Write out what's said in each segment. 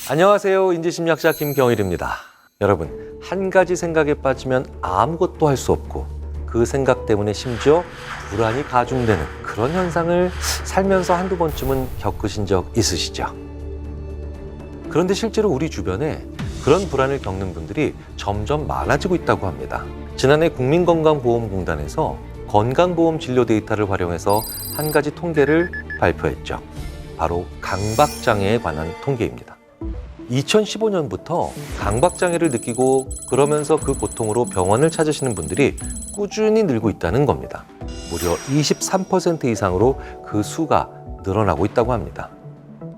안녕하세요. 인지심리학자 김경일입니다. 여러분, 한 가지 생각에 빠지면 아무것도 할 수 없고 그 생각 때문에 심지어 불안이 가중되는 그런 현상을 살면서 한두 번쯤은 겪으신 적 있으시죠? 그런데 실제로 우리 주변에 그런 불안을 겪는 분들이 점점 많아지고 있다고 합니다. 지난해 국민건강보험공단에서 건강보험 진료 데이터를 활용해서 한 가지 통계를 발표했죠. 바로 강박장애에 관한 통계입니다. 2015년부터 강박장애를 느끼고 그러면서 그 고통으로 병원을 찾으시는 분들이 꾸준히 늘고 있다는 겁니다. 무려 23% 이상으로 그 수가 늘어나고 있다고 합니다.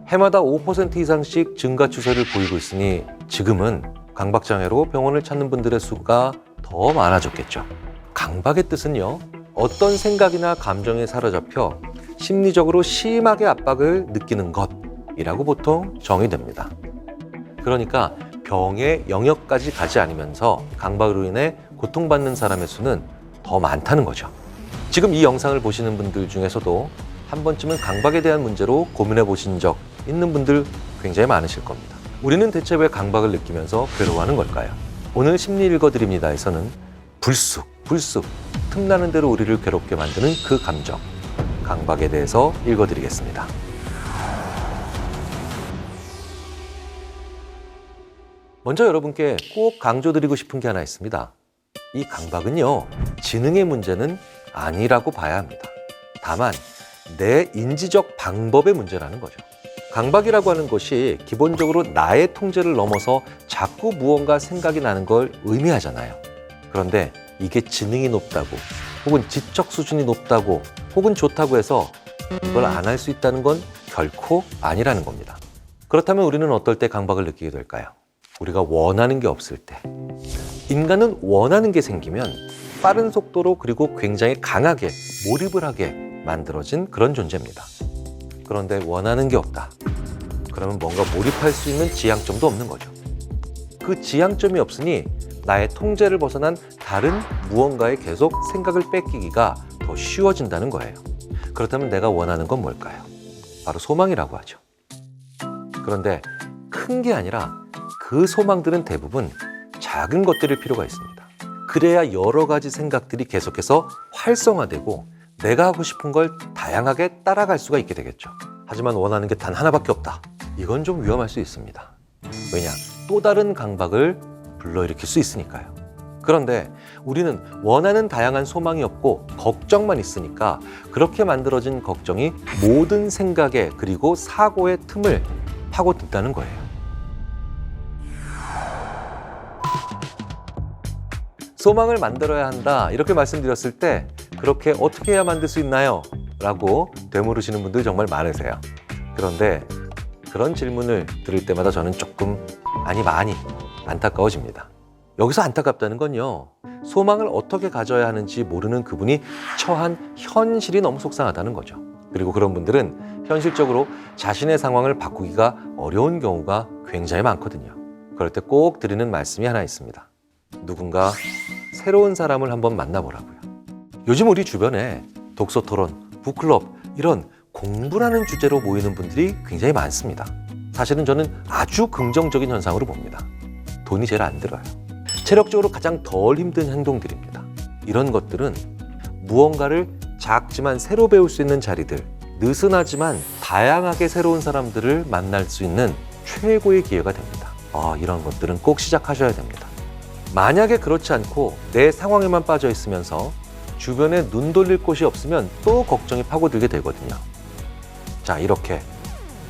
해마다 5% 이상씩 증가 추세를 보이고 있으니 지금은 강박장애로 병원을 찾는 분들의 수가 더 많아졌겠죠. 강박의 뜻은요, 어떤 생각이나 감정에 사로잡혀 심리적으로 심하게 압박을 느끼는 것이라고 보통 정의됩니다. 그러니까 병의 영역까지 가지 않으면서 강박으로 인해 고통받는 사람의 수는 더 많다는 거죠. 지금 이 영상을 보시는 분들 중에서도 한 번쯤은 강박에 대한 문제로 고민해 보신 적 있는 분들 굉장히 많으실 겁니다. 우리는 대체 왜 강박을 느끼면서 괴로워하는 걸까요? 오늘 심리 읽어드립니다에서는 불쑥 틈나는 대로 우리를 괴롭게 만드는 그 감정, 강박에 대해서 읽어드리겠습니다. 먼저 여러분께 꼭 강조드리고 싶은 게 하나 있습니다. 이 강박은요, 지능의 문제는 아니라고 봐야 합니다. 다만 내 인지적 방법의 문제라는 거죠. 강박이라고 하는 것이 기본적으로 나의 통제를 넘어서 자꾸 무언가 생각이 나는 걸 의미하잖아요. 그런데 이게 지능이 높다고 혹은 지적 수준이 높다고 혹은 좋다고 해서 이걸 안 할 수 있다는 건 결코 아니라는 겁니다. 그렇다면 우리는 어떨 때 강박을 느끼게 될까요? 우리가 원하는 게 없을 때. 인간은 원하는 게 생기면 빠른 속도로 그리고 굉장히 강하게 몰입을 하게 만들어진 그런 존재입니다. 그런데 원하는 게 없다. 그러면 뭔가 몰입할 수 있는 지향점도 없는 거죠. 그 지향점이 없으니 나의 통제를 벗어난 다른 무언가에 계속 생각을 뺏기기가 더 쉬워진다는 거예요. 그렇다면 내가 원하는 건 뭘까요? 바로 소망이라고 하죠. 그런데 큰 게 아니라 그 소망들은 대부분 작은 것들일 필요가 있습니다. 그래야 여러 가지 생각들이 계속해서 활성화되고 내가 하고 싶은 걸 다양하게 따라갈 수가 있게 되겠죠. 하지만 원하는 게 단 하나밖에 없다. 이건 좀 위험할 수 있습니다. 왜냐? 또 다른 강박을 불러일으킬 수 있으니까요. 그런데 우리는 원하는 다양한 소망이 없고 걱정만 있으니까 그렇게 만들어진 걱정이 모든 생각에 그리고 사고의 틈을 파고든다는 거예요. 소망을 만들어야 한다 이렇게 말씀드렸을 때 그렇게 어떻게 해야 만들 수 있나요? 라고 되물으시는 분들 정말 많으세요. 그런데 그런 질문을 들을 때마다 저는 많이 안타까워집니다. 여기서 안타깝다는 건요, 소망을 어떻게 가져야 하는지 모르는 그분이 처한 현실이 너무 속상하다는 거죠. 그리고 그런 분들은 현실적으로 자신의 상황을 바꾸기가 어려운 경우가 굉장히 많거든요. 그럴 때 꼭 드리는 말씀이 하나 있습니다. 누군가 새로운 사람을 한번 만나보라고요. 요즘 우리 주변에 독서 토론, 북클럽 이런 공부라는 주제로 모이는 분들이 굉장히 많습니다. 사실은 저는 아주 긍정적인 현상으로 봅니다. 돈이 제일 안 들어요. 체력적으로 가장 덜 힘든 행동들입니다. 이런 것들은 무언가를 작지만 새로 배울 수 있는 자리들, 느슨하지만 다양하게 새로운 사람들을 만날 수 있는 최고의 기회가 됩니다. 이런 것들은 꼭 시작하셔야 됩니다. 만약에 그렇지 않고 내 상황에만 빠져 있으면서 주변에 눈 돌릴 곳이 없으면 또 걱정이 파고들게 되거든요. 자, 이렇게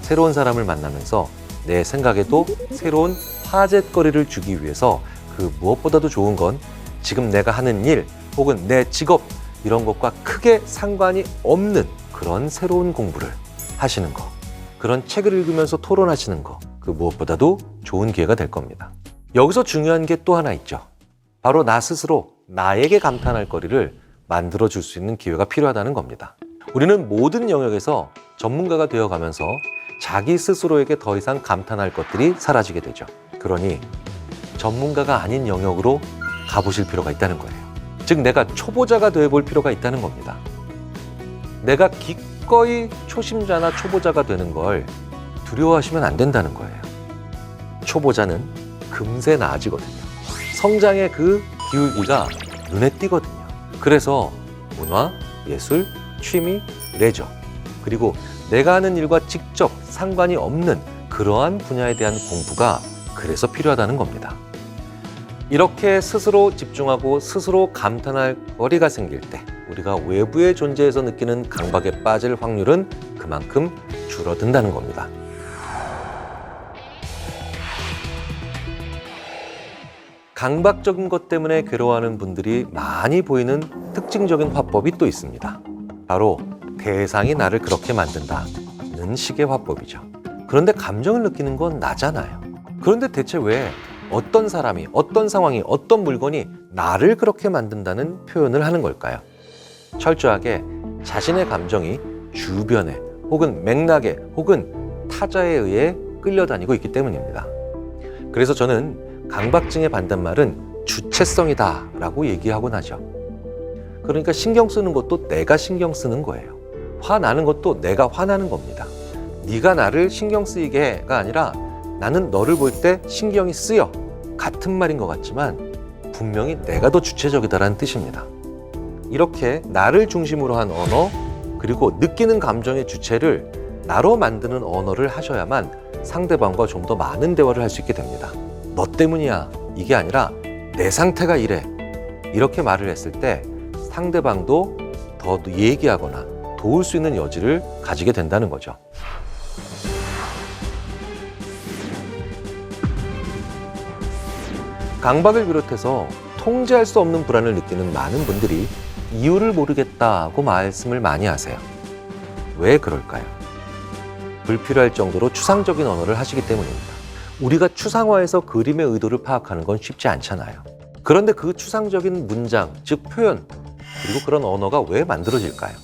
새로운 사람을 만나면서 내 생각에도 새로운 화제거리를 주기 위해서 그 무엇보다도 좋은 건 지금 내가 하는 일 혹은 내 직업 이런 것과 크게 상관이 없는 그런 새로운 공부를 하시는 거, 그런 책을 읽으면서 토론하시는 거, 그 무엇보다도 좋은 기회가 될 겁니다. 여기서 중요한 게 또 하나 있죠. 바로 나 스스로 나에게 감탄할 거리를 만들어줄 수 있는 기회가 필요하다는 겁니다. 우리는 모든 영역에서 전문가가 되어가면서 자기 스스로에게 더 이상 감탄할 것들이 사라지게 되죠. 그러니 전문가가 아닌 영역으로 가보실 필요가 있다는 거예요. 즉 내가 초보자가 되어볼 필요가 있다는 겁니다. 내가 기꺼이 초심자나 초보자가 되는 걸 두려워하시면 안 된다는 거예요. 초보자는 금세 나아지거든요. 성장의 그 기울기가 눈에 띄거든요. 그래서 문화, 예술, 취미, 레저, 그리고 내가 하는 일과 직접 상관이 없는 그러한 분야에 대한 공부가 그래서 필요하다는 겁니다. 이렇게 스스로 집중하고 스스로 감탄할 거리가 생길 때 우리가 외부의 존재에서 느끼는 강박에 빠질 확률은 그만큼 줄어든다는 겁니다. 강박적인 것 때문에 괴로워하는 분들이 많이 보이는 특징적인 화법이 또 있습니다. 바로 대상이 나를 그렇게 만든다는 식의 화법이죠. 그런데 감정을 느끼는 건 나잖아요. 그런데 대체 왜 어떤 사람이, 어떤 상황이, 어떤 물건이 나를 그렇게 만든다는 표현을 하는 걸까요? 철저하게 자신의 감정이 주변에 혹은 맥락에 혹은 타자에 의해 끌려다니고 있기 때문입니다. 그래서 저는 강박증의 반대말은 주체성이다 라고 얘기하곤 하죠. 그러니까 신경 쓰는 것도 내가 신경 쓰는 거예요. 화나는 것도 내가 화나는 겁니다. 네가 나를 신경 쓰이게 해가 아니라 나는 너를 볼 때 신경이 쓰여. 같은 말인 것 같지만 분명히 내가 더 주체적이다라는 뜻입니다. 이렇게 나를 중심으로 한 언어, 그리고 느끼는 감정의 주체를 나로 만드는 언어를 하셔야만 상대방과 좀 더 많은 대화를 할 수 있게 됩니다. 너 때문이야. 이게 아니라 내 상태가 이래. 이렇게 말을 했을 때 상대방도 더 얘기하거나 도울 수 있는 여지를 가지게 된다는 거죠. 강박을 비롯해서 통제할 수 없는 불안을 느끼는 많은 분들이 이유를 모르겠다고 말씀을 많이 하세요. 왜 그럴까요? 불필요할 정도로 추상적인 언어를 하시기 때문입니다. 우리가 추상화해서 그림의 의도를 파악하는 건 쉽지 않잖아요. 그런데 그 추상적인 문장, 즉 표현, 그리고 그런 언어가 왜 만들어질까요?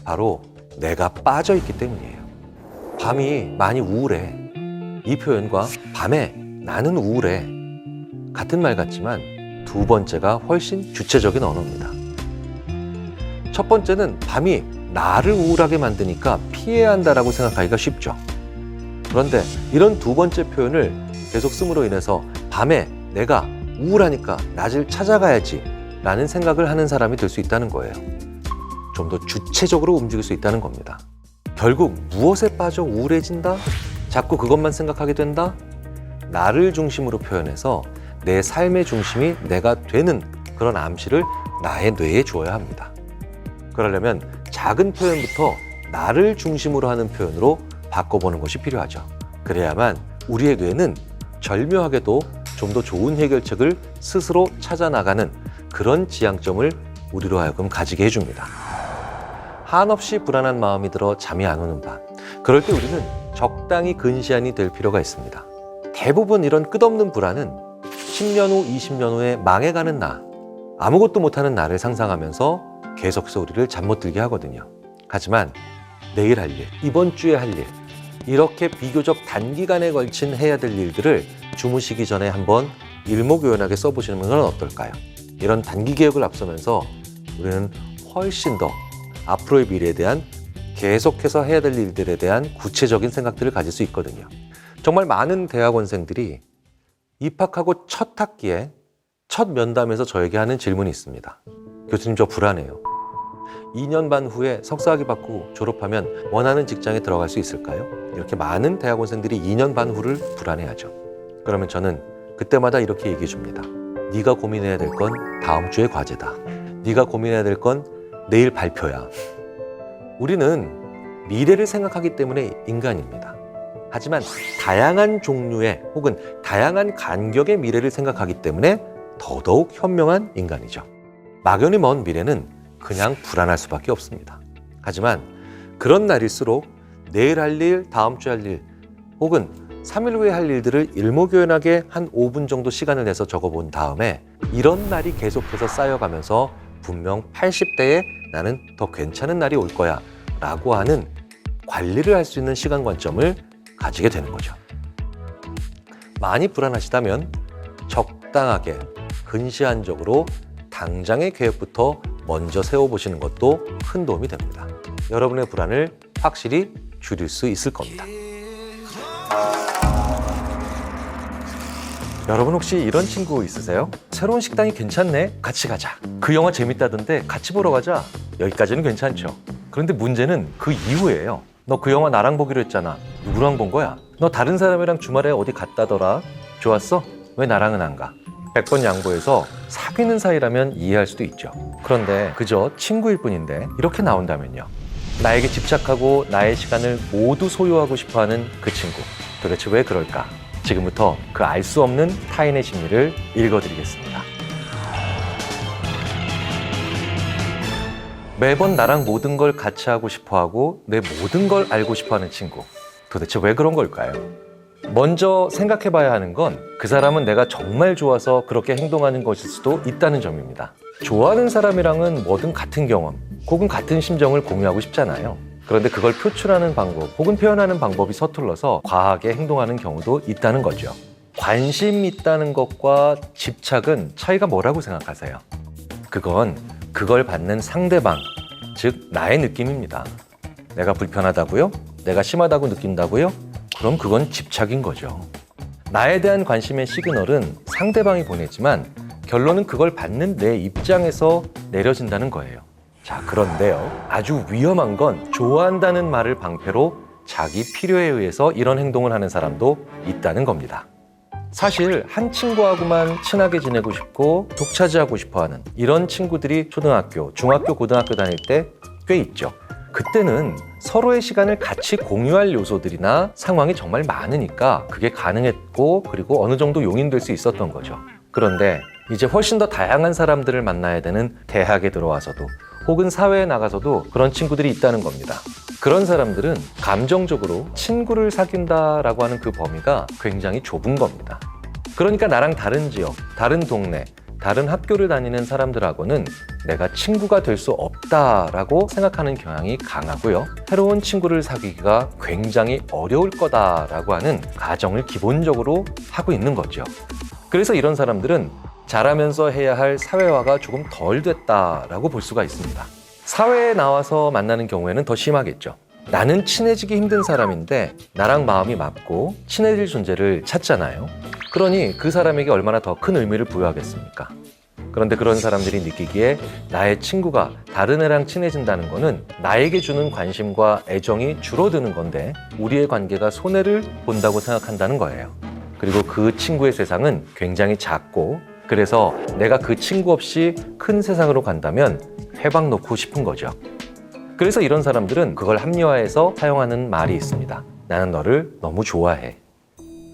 바로 내가 빠져있기 때문이에요. 밤이 많이 우울해. 이 표현과 밤에 나는 우울해. 같은 말 같지만 두 번째가 훨씬 주체적인 언어입니다. 첫 번째는 밤이 나를 우울하게 만드니까 피해야 한다라고 생각하기가 쉽죠. 그런데 이런 두 번째 표현을 계속 씀으로 인해서 밤에 내가 우울하니까 낮을 찾아가야지 라는 생각을 하는 사람이 될 수 있다는 거예요. 좀 더 주체적으로 움직일 수 있다는 겁니다. 결국 무엇에 빠져 우울해진다? 자꾸 그것만 생각하게 된다? 나를 중심으로 표현해서 내 삶의 중심이 내가 되는 그런 암시를 나의 뇌에 주어야 합니다. 그러려면 작은 표현부터 나를 중심으로 하는 표현으로 바꿔보는 것이 필요하죠. 그래야만 우리의 뇌는 절묘하게도 좀 더 좋은 해결책을 스스로 찾아나가는 그런 지향점을 우리로 하여금 가지게 해줍니다. 한없이 불안한 마음이 들어 잠이 안 오는 밤. 그럴 때 우리는 적당히 근시안이 될 필요가 있습니다. 대부분 이런 끝없는 불안은 10년 후, 20년 후에 망해가는 나, 아무것도 못하는 나를 상상하면서 계속해서 우리를 잠 못 들게 하거든요. 하지만 내일 할 일, 이번 주에 할 일, 이렇게 비교적 단기간에 걸친 해야 될 일들을 주무시기 전에 한번 일목요연하게 써보시는 건 어떨까요? 이런 단기 계획을 앞서면서 우리는 훨씬 더 앞으로의 미래에 대한 계속해서 해야 될 일들에 대한 구체적인 생각들을 가질 수 있거든요. 정말 많은 대학원생들이 입학하고 첫 학기에 첫 면담에서 저에게 하는 질문이 있습니다. 교수님, 저 불안해요. 2년 반 후에 석사학위 받고 졸업하면 원하는 직장에 들어갈 수 있을까요? 이렇게 많은 대학원생들이 2년 반 후를 불안해하죠. 그러면 저는 그때마다 이렇게 얘기해 줍니다. 네가 고민해야 될 건 다음 주의 과제다. 네가 고민해야 될 건 내일 발표야. 우리는 미래를 생각하기 때문에 인간입니다. 하지만 다양한 종류의 혹은 다양한 간격의 미래를 생각하기 때문에 더더욱 현명한 인간이죠. 막연히 먼 미래는 그냥 불안할 수밖에 없습니다. 하지만 그런 날일수록 내일 할 일, 다음 주에 할 일, 혹은 3일 후에 할 일들을 일목요연하게 한 5분 정도 시간을 내서 적어본 다음에 이런 날이 계속해서 쌓여가면서 분명 80대에 나는 더 괜찮은 날이 올 거야 라고 하는 관리를 할 수 있는 시간 관점을 가지게 되는 거죠. 많이 불안하시다면 적당하게 근시안적으로 당장의 계획부터 먼저 세워보시는 것도 큰 도움이 됩니다. 여러분의 불안을 확실히 줄일 수 있을 겁니다. 여러분 혹시 이런 친구 있으세요? 새로운 식당이 괜찮네? 같이 가자. 그 영화 재밌다던데 같이 보러 가자. 여기까지는 괜찮죠. 그런데 문제는 그 이후예요. 너 그 영화 나랑 보기로 했잖아. 누구랑 본 거야? 너 다른 사람이랑 주말에 어디 갔다더라? 좋았어? 왜 나랑은 안 가? 100번 양보해서 사귀는 사이라면 이해할 수도 있죠. 그런데 그저 친구일 뿐인데 이렇게 나온다면요. 나에게 집착하고 나의 시간을 모두 소유하고 싶어하는 그 친구. 도대체 왜 그럴까? 지금부터 그 알 수 없는 타인의 심리를 읽어드리겠습니다. 매번 나랑 모든 걸 같이 하고 싶어하고 내 모든 걸 알고 싶어하는 친구. 도대체 왜 그런 걸까요? 먼저 생각해봐야 하는 건 그 사람은 내가 정말 좋아서 그렇게 행동하는 것일 수도 있다는 점입니다. 좋아하는 사람이랑은 뭐든 같은 경험 혹은 같은 심정을 공유하고 싶잖아요. 그런데 그걸 표출하는 방법 혹은 표현하는 방법이 서툴러서 과하게 행동하는 경우도 있다는 거죠. 관심 있다는 것과 집착은 차이가 뭐라고 생각하세요? 그건 그걸 받는 상대방, 즉 나의 느낌입니다. 내가 불편하다고요? 내가 심하다고 느낀다고요? 그럼 그건 집착인 거죠. 나에 대한 관심의 시그널은 상대방이 보내지만 결론은 그걸 받는 내 입장에서 내려진다는 거예요. 자, 그런데요. 아주 위험한 건 좋아한다는 말을 방패로 자기 필요에 의해서 이런 행동을 하는 사람도 있다는 겁니다. 사실 한 친구하고만 친하게 지내고 싶고 독차지하고 싶어하는 이런 친구들이 초등학교, 중학교, 고등학교 다닐 때 꽤 있죠. 그때는 서로의 시간을 같이 공유할 요소들이나 상황이 정말 많으니까 그게 가능했고 그리고 어느 정도 용인될 수 있었던 거죠. 그런데 이제 훨씬 더 다양한 사람들을 만나야 되는 대학에 들어와서도 혹은 사회에 나가서도 그런 친구들이 있다는 겁니다. 그런 사람들은 감정적으로 친구를 사귄다라고 하는 그 범위가 굉장히 좁은 겁니다. 그러니까 나랑 다른 지역, 다른 동네, 다른 학교를 다니는 사람들하고는 내가 친구가 될 수 없다라고 생각하는 경향이 강하고요. 새로운 친구를 사귀기가 굉장히 어려울 거다라고 하는 가정을 기본적으로 하고 있는 거죠. 그래서 이런 사람들은 자라면서 해야 할 사회화가 조금 덜 됐다라고 볼 수가 있습니다. 사회에 나와서 만나는 경우에는 더 심하겠죠. 나는 친해지기 힘든 사람인데 나랑 마음이 맞고 친해질 존재를 찾잖아요. 그러니 그 사람에게 얼마나 더 큰 의미를 부여하겠습니까? 그런데 그런 사람들이 느끼기에 나의 친구가 다른 애랑 친해진다는 거는 나에게 주는 관심과 애정이 줄어드는 건데 우리의 관계가 손해를 본다고 생각한다는 거예요. 그리고 그 친구의 세상은 굉장히 작고 그래서 내가 그 친구 없이 큰 세상으로 간다면 회방 놓고 싶은 거죠. 그래서 이런 사람들은 그걸 합리화해서 사용하는 말이 있습니다. 나는 너를 너무 좋아해.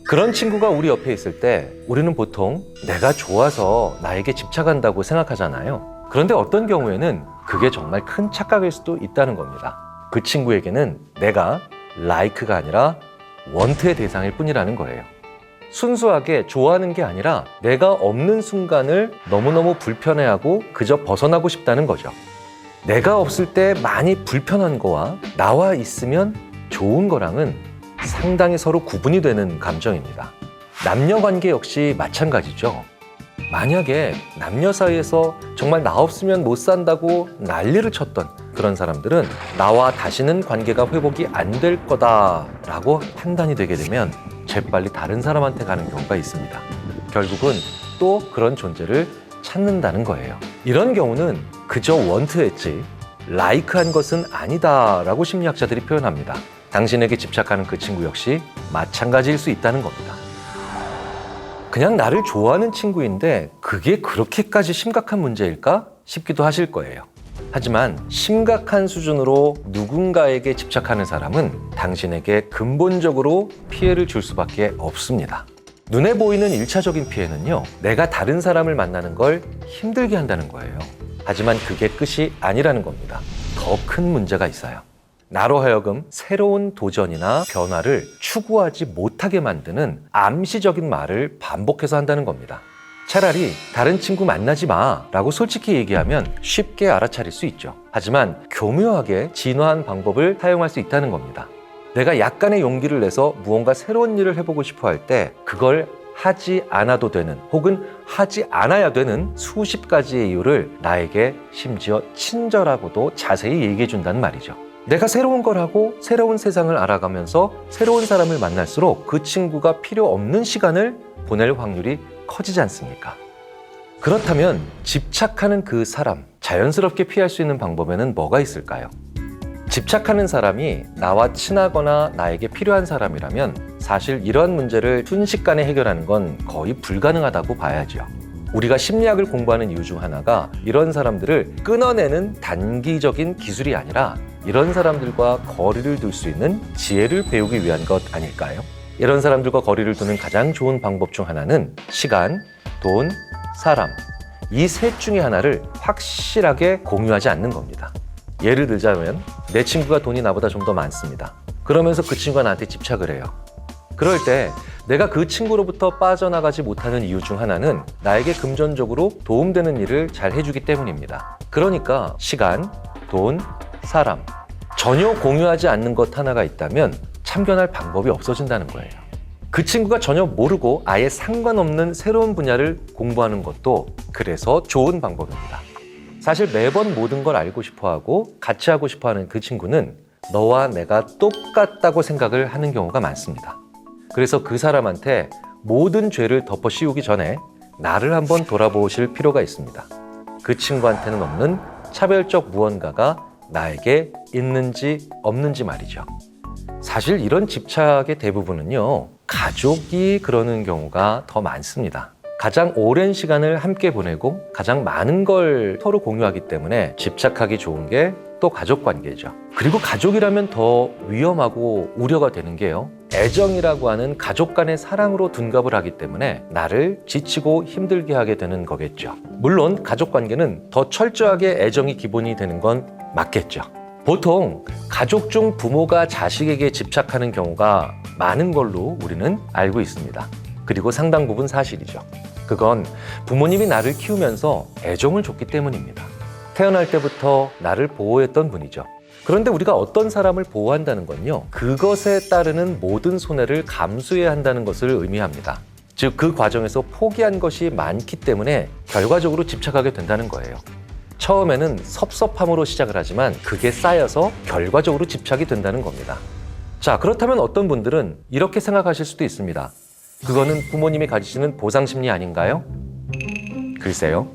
그런 친구가 우리 옆에 있을 때 우리는 보통 내가 좋아서 나에게 집착한다고 생각하잖아요. 그런데 어떤 경우에는 그게 정말 큰 착각일 수도 있다는 겁니다. 그 친구에게는 내가 like가 아니라 want의 대상일 뿐이라는 거예요. 순수하게 좋아하는 게 아니라 내가 없는 순간을 너무너무 불편해하고 그저 벗어나고 싶다는 거죠. 내가 없을 때 많이 불편한 거와 나와 있으면 좋은 거랑은 상당히 서로 구분이 되는 감정입니다. 남녀 관계 역시 마찬가지죠. 만약에 남녀 사이에서 정말 나 없으면 못 산다고 난리를 쳤던 그런 사람들은 나와 다시는 관계가 회복이 안 될 거다라고 판단이 되게 되면 재빨리 다른 사람한테 가는 경우가 있습니다. 결국은 또 그런 존재를 찾는다는 거예요. 이런 경우는 그저 원트했지 라이크한 것은 아니다라고 심리학자들이 표현합니다. 당신에게 집착하는 그 친구 역시 마찬가지일 수 있다는 겁니다. 그냥 나를 좋아하는 친구인데 그게 그렇게까지 심각한 문제일까 싶기도 하실 거예요. 하지만 심각한 수준으로 누군가에게 집착하는 사람은 당신에게 근본적으로 피해를 줄 수밖에 없습니다. 눈에 보이는 1차적인 피해는요, 내가 다른 사람을 만나는 걸 힘들게 한다는 거예요. 하지만 그게 끝이 아니라는 겁니다. 더 큰 문제가 있어요. 나로 하여금 새로운 도전이나 변화를 추구하지 못하게 만드는 암시적인 말을 반복해서 한다는 겁니다. 차라리 다른 친구 만나지 마 라고 솔직히 얘기하면 쉽게 알아차릴 수 있죠. 하지만 교묘하게 진화한 방법을 사용할 수 있다는 겁니다. 내가 약간의 용기를 내서 무언가 새로운 일을 해보고 싶어 할 때 그걸 하지 않아도 되는 혹은 하지 않아야 되는 수십 가지의 이유를 나에게 심지어 친절하고도 자세히 얘기해 준다는 말이죠. 내가 새로운 걸 하고 새로운 세상을 알아가면서 새로운 사람을 만날수록 그 친구가 필요 없는 시간을 보낼 확률이 커지지 않습니까? 그렇다면 집착하는 그 사람, 자연스럽게 피할 수 있는 방법에는 뭐가 있을까요? 집착하는 사람이 나와 친하거나 나에게 필요한 사람이라면 사실 이러한 문제를 순식간에 해결하는 건 거의 불가능하다고 봐야죠. 우리가 심리학을 공부하는 이유 중 하나가 이런 사람들을 끊어내는 단기적인 기술이 아니라 이런 사람들과 거리를 둘 수 있는 지혜를 배우기 위한 것 아닐까요? 이런 사람들과 거리를 두는 가장 좋은 방법 중 하나는 시간, 돈, 사람, 이 셋 중에 하나를 확실하게 공유하지 않는 겁니다. 예를 들자면 내 친구가 돈이 나보다 좀 더 많습니다. 그러면서 그 친구가 나한테 집착을 해요. 그럴 때 내가 그 친구로부터 빠져나가지 못하는 이유 중 하나는 나에게 금전적으로 도움되는 일을 잘 해주기 때문입니다. 그러니까 시간, 돈, 사람, 전혀 공유하지 않는 것 하나가 있다면 참견할 방법이 없어진다는 거예요. 그 친구가 전혀 모르고 아예 상관없는 새로운 분야를 공부하는 것도 그래서 좋은 방법입니다. 사실 매번 모든 걸 알고 싶어하고 같이 하고 싶어하는 그 친구는 너와 내가 똑같다고 생각을 하는 경우가 많습니다. 그래서 그 사람한테 모든 죄를 덮어 씌우기 전에 나를 한번 돌아보실 필요가 있습니다. 그 친구한테는 없는 차별적 무언가가 나에게 있는지 없는지 말이죠. 사실 이런 집착의 대부분은요, 가족이 그러는 경우가 더 많습니다. 가장 오랜 시간을 함께 보내고 가장 많은 걸 서로 공유하기 때문에 집착하기 좋은 게 또 가족 관계죠. 그리고 가족이라면 더 위험하고 우려가 되는 게요, 애정이라고 하는 가족 간의 사랑으로 둔갑을 하기 때문에 나를 지치고 힘들게 하게 되는 거겠죠. 물론 가족 관계는 더 철저하게 애정이 기본이 되는 건 맞겠죠. 보통 가족 중 부모가 자식에게 집착하는 경우가 많은 걸로 우리는 알고 있습니다. 그리고 상당 부분 사실이죠. 그건 부모님이 나를 키우면서 애정을 줬기 때문입니다. 태어날 때부터 나를 보호했던 분이죠. 그런데 우리가 어떤 사람을 보호한다는 건요, 그것에 따르는 모든 손해를 감수해야 한다는 것을 의미합니다. 즉, 그 과정에서 포기한 것이 많기 때문에 결과적으로 집착하게 된다는 거예요. 처음에는 섭섭함으로 시작을 하지만 그게 쌓여서 결과적으로 집착이 된다는 겁니다. 자, 그렇다면 어떤 분들은 이렇게 생각하실 수도 있습니다. 그거는 부모님이 가지시는 보상심리 아닌가요? 글쎄요.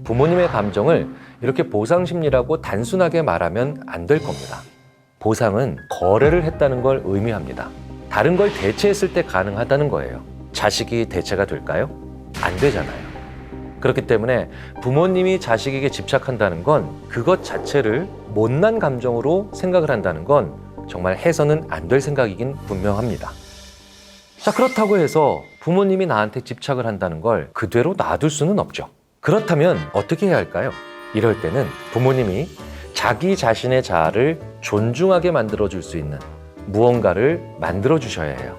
부모님의 감정을 이렇게 보상심리라고 단순하게 말하면 안 될 겁니다. 보상은 거래를 했다는 걸 의미합니다. 다른 걸 대체했을 때 가능하다는 거예요. 자식이 대체가 될까요? 안 되잖아요. 그렇기 때문에 부모님이 자식에게 집착한다는 건 그것 자체를 못난 감정으로 생각을 한다는 건 정말 해서는 안 될 생각이긴 분명합니다. 자, 그렇다고 해서 부모님이 나한테 집착을 한다는 걸 그대로 놔둘 수는 없죠. 그렇다면 어떻게 해야 할까요? 이럴 때는 부모님이 자기 자신의 자아를 존중하게 만들어줄 수 있는 무언가를 만들어주셔야 해요.